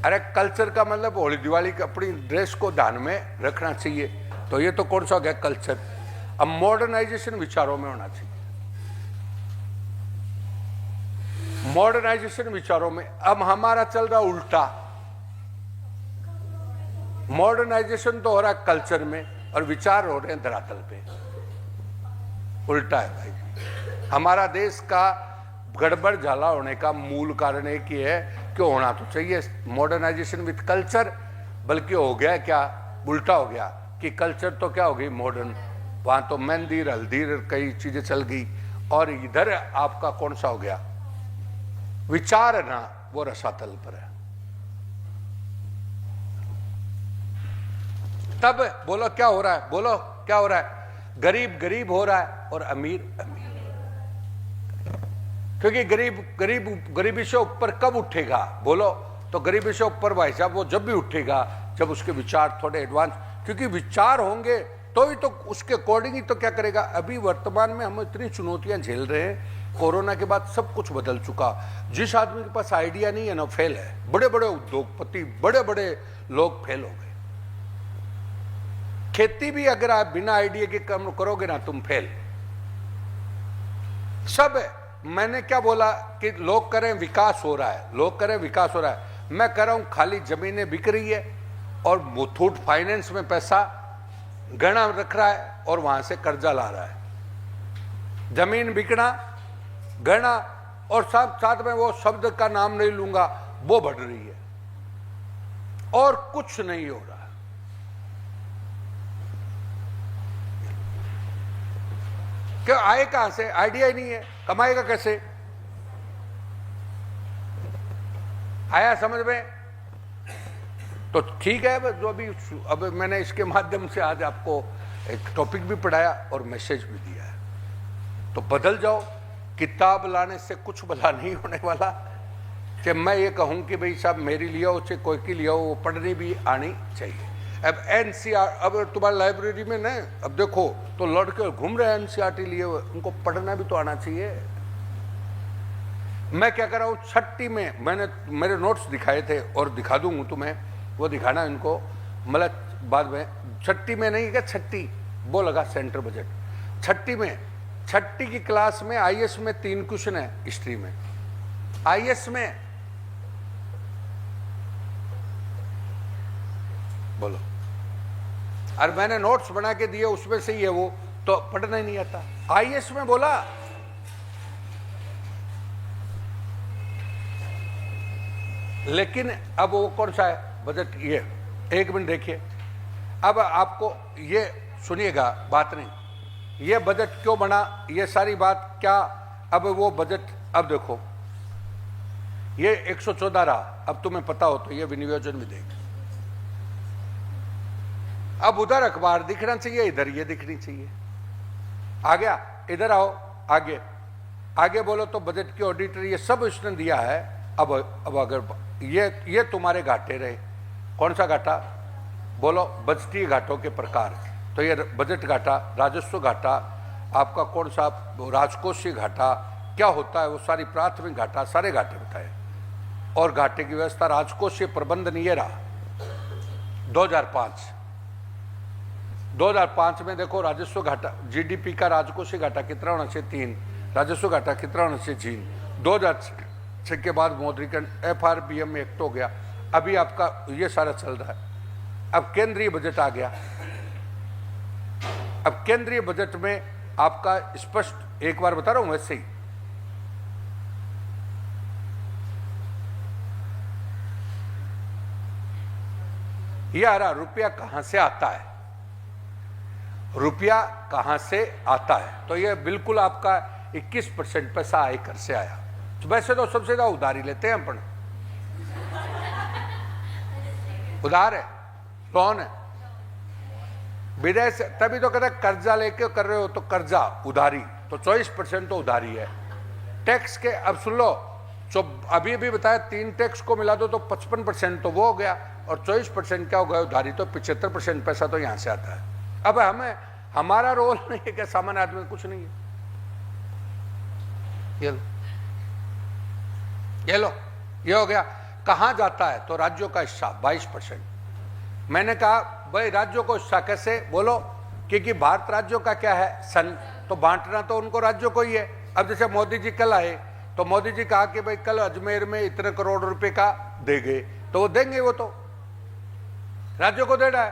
अरे कल्चर का मतलब होली दिवाली की अपनी ड्रेस को ध्यान में रखना चाहिए। तो ये तो कौन सा हो गया, कल्चर। अब मॉडर्नाइजेशन विचारों में होना चाहिए, मॉडर्नाइजेशन विचारों में। अब हमारा चल रहा उल्टा, मॉडर्नाइजेशन तो हो रहा है कल्चर में और विचार हो रहे हैं धरातल पे, उल्टा है भाई। हमारा देश का गड़बड़ झाला होने का मूल कारण एक ही है कि होना तो चाहिए मॉडर्नाइजेशन विद कल्चर, बल्कि हो गया क्या, उल्टा हो गया कि कल्चर तो क्या हो गई मॉडर्न, वहां तो मेहंदी हल्दी कई चीजें चल गई, और इधर आपका कौन सा हो गया, विचार है ना वो रसातल पर है। तब बोलो क्या हो रहा है, बोलो क्या हो रहा है, गरीब गरीब हो रहा है और अमीर अमीर। क्योंकि गरीबी से ऊपर कब उठेगा, बोलो, तो गरीबी से ऊपर भाई साहब वो जब भी उठेगा जब उसके विचार थोड़े एडवांस, क्योंकि विचार होंगे तो ही तो उसके अकॉर्डिंग ही तो क्या करेगा। अभी वर्तमान में हम इतनी चुनौतियां झेल रहे हैं, कोरोना के बाद सब कुछ बदल चुका। जिस आदमी के पास आइडिया नहीं है ना फेल है। बड़े बड़े उद्योगपति, बड़े बड़े लोग फेल हो गए। खेती भी अगर आप बिना आइडिया के काम करोगे ना तुम फेल। सब है। मैंने क्या बोला कि लोग करें विकास हो रहा है, लोग करें विकास हो रहा है। मैं कह रहा हूं खाली जमीनें बिक रही है और मुथूट फाइनेंस में पैसा गहना रख रहा है और वहां से कर्जा ला रहा है। जमीन बिकना, गहना, और साथ में वो शब्द का नाम नहीं लूंगा, वो बढ़ रही है और कुछ नहीं हो रहा। क्यों, आए कहां से, आइडिया ही नहीं है, कमाएगा कैसे। आया समझ में। तो ठीक है, जो अभी अब मैंने इसके माध्यम से आज आपको एक टॉपिक भी पढ़ाया और मैसेज भी दिया है। तो बदल जाओ, किताब लाने से कुछ भला नहीं होने वाला। कि मैं ये कहूं कि भाई साहब मेरी लियो, चाहे कोई की लियो, वो पढ़नी भी आनी चाहिए। अब एनसीआर, अब तुम्हारी लाइब्रेरी में ना, अब देखो तो लड़के घूम रहे हैं एनसीईआरटी लिए, उनको पढ़ना भी तो आना चाहिए। मैं क्या कर रहा हूं, छठी में मैंने मेरे नोट्स दिखाए थे और दिखा दूंगा तुम्हें, वो दिखाना इनको, मतलब बाद में। छठी में नहीं क्या, छठी वो लगा सेंटर बजट। छठी की क्लास में आईएएस में 3 क्वेश्चन है, हिस्ट्री में, आईएएस में, बोलो। और मैंने नोट्स बना के दिए, उसमें से ही है वो, तो पढ़ना ही नहीं आता। आईएएस में बोला लेकिन अब वो कौन सा है बजट? ये 1 मिनट देखिए। अब आपको ये सुनिएगा, बात नहीं, ये बजट क्यों बना, ये सारी बात क्या। अब वो बजट, अब देखो ये 114 रहा, अब तुम्हें पता हो तो ये विनियोजन विधेयक। अब उधर अखबार दिखना चाहिए, इधर ये दिखनी चाहिए। आ गया, इधर आओ, आगे आगे बोलो तो बजट की ऑडिटर ये सब इसने दिया है। अब अगर ये तुम्हारे घाटे रहे, कौन सा घाटा बोलो? बजटीय घाटों के प्रकार। तो ये बजट घाटा, राजस्व घाटा, आपका कौन सा राजकोषीय घाटा क्या होता है, वो सारी प्राथमिक घाटा, सारे घाटे बताए। और घाटे की व्यवस्था, राजकोषीय प्रबंधन ये रहा 2005 में देखो राजस्व घाटा, जीडीपी का राजकोषीय घाटा कितना होना चाहिए? 3, राजस्व घाटा कितना होना चाहिए? 3। 2006 के बाद मौद्रिकरण FRBM एक्ट हो गया, अभी आपका ये सारा चल रहा है। अब केंद्रीय बजट आ गया। अब केंद्रीय बजट में आपका स्पष्ट, एक बार बता रहा हूं वैसे ही, ये आ रहा रुपया कहां से आता है, रुपया कहां से आता है। तो ये बिल्कुल आपका 21% पैसा आयकर से आया। तो वैसे तो सबसे ज्यादा उधारी लेते हैं अपन, उधार है, लोन है, विदेश, तभी तो कहते कर्जा लेके कर रहे हो तो कर्जा उधारी, तो 24% तो उधारी है। टैक्स के, अब सुन लो, जो अभी बताया 3 टैक्स को मिला दो तो 55% तो वो हो गया, और 24% क्या हो गया उधारी, तो 75% पैसा तो यहां से आता है। अब हमें, हमारा रोल नहीं है कि सामान्य आदमी कुछ नहीं है। ये लो, ये हो गया। कहां जाता है? तो राज्यों का हिस्सा 22%। मैंने कहा भाई राज्यों को हिस्सा कैसे, बोलो, क्योंकि भारत राज्यों का क्या है, सन, तो बांटना तो उनको राज्यों को ही है। अब जैसे मोदी जी कल आए तो मोदी जी कहा कि भाई कल अजमेर में इतने करोड़ रुपए का देंगे, तो वो देंगे, वो तो राज्यों को देना है।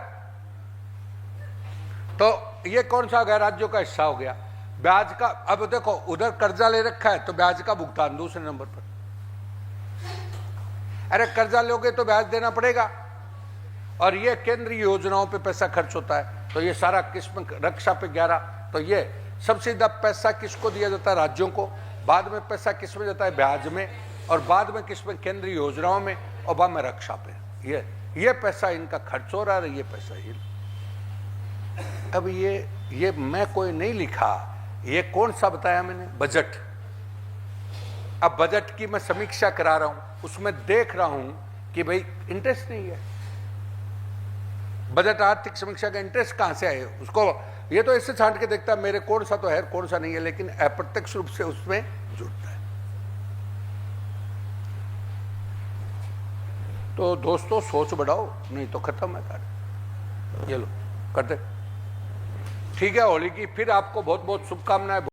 तो ये कौन सा हो गया, राज्यों का हिस्सा हो गया। ब्याज का, अब देखो उधर कर्जा ले रखा है तो ब्याज का भुगतान दूसरे नंबर पर। अरे कर्जा लोगे तो ब्याज देना पड़ेगा, और ये केंद्रीय योजनाओं पे पैसा खर्च होता है। तो ये सारा किस्म, रक्षा पे 11, तो ये सबसे ज्यादा पैसा किसको दिया जाता है? राज्यों को। बाद में पैसा किस में जाता है? ब्याज में, और बाद में किस में? केंद्रीय योजनाओं में, और बाद में रक्षा पे। ये पैसा इनका खर्च हो रहा है, ये पैसा ये। अब ये मैं कोई नहीं लिखा, ये कौन सा बताया मैंने? बजट। अब बजट की मैं समीक्षा करा रहा हूं, उसमें देख रहा हूं कि भाई इंटरेस्ट नहीं है। बजट आर्थिक समीक्षा का इंटरेस्ट कहां से आए उसको, ये तो इससे छांट के देखता है मेरे कौन सा तो है कौन सा नहीं है, लेकिन अप्रत्यक्ष रूप से उसमें जुड़ता है। तो दोस्तों सोच बढ़ाओ, नहीं तो खत्म है कार्य। ये लो करते। ठीक है, होली की फिर आपको बहुत बहुत शुभकामनाएं।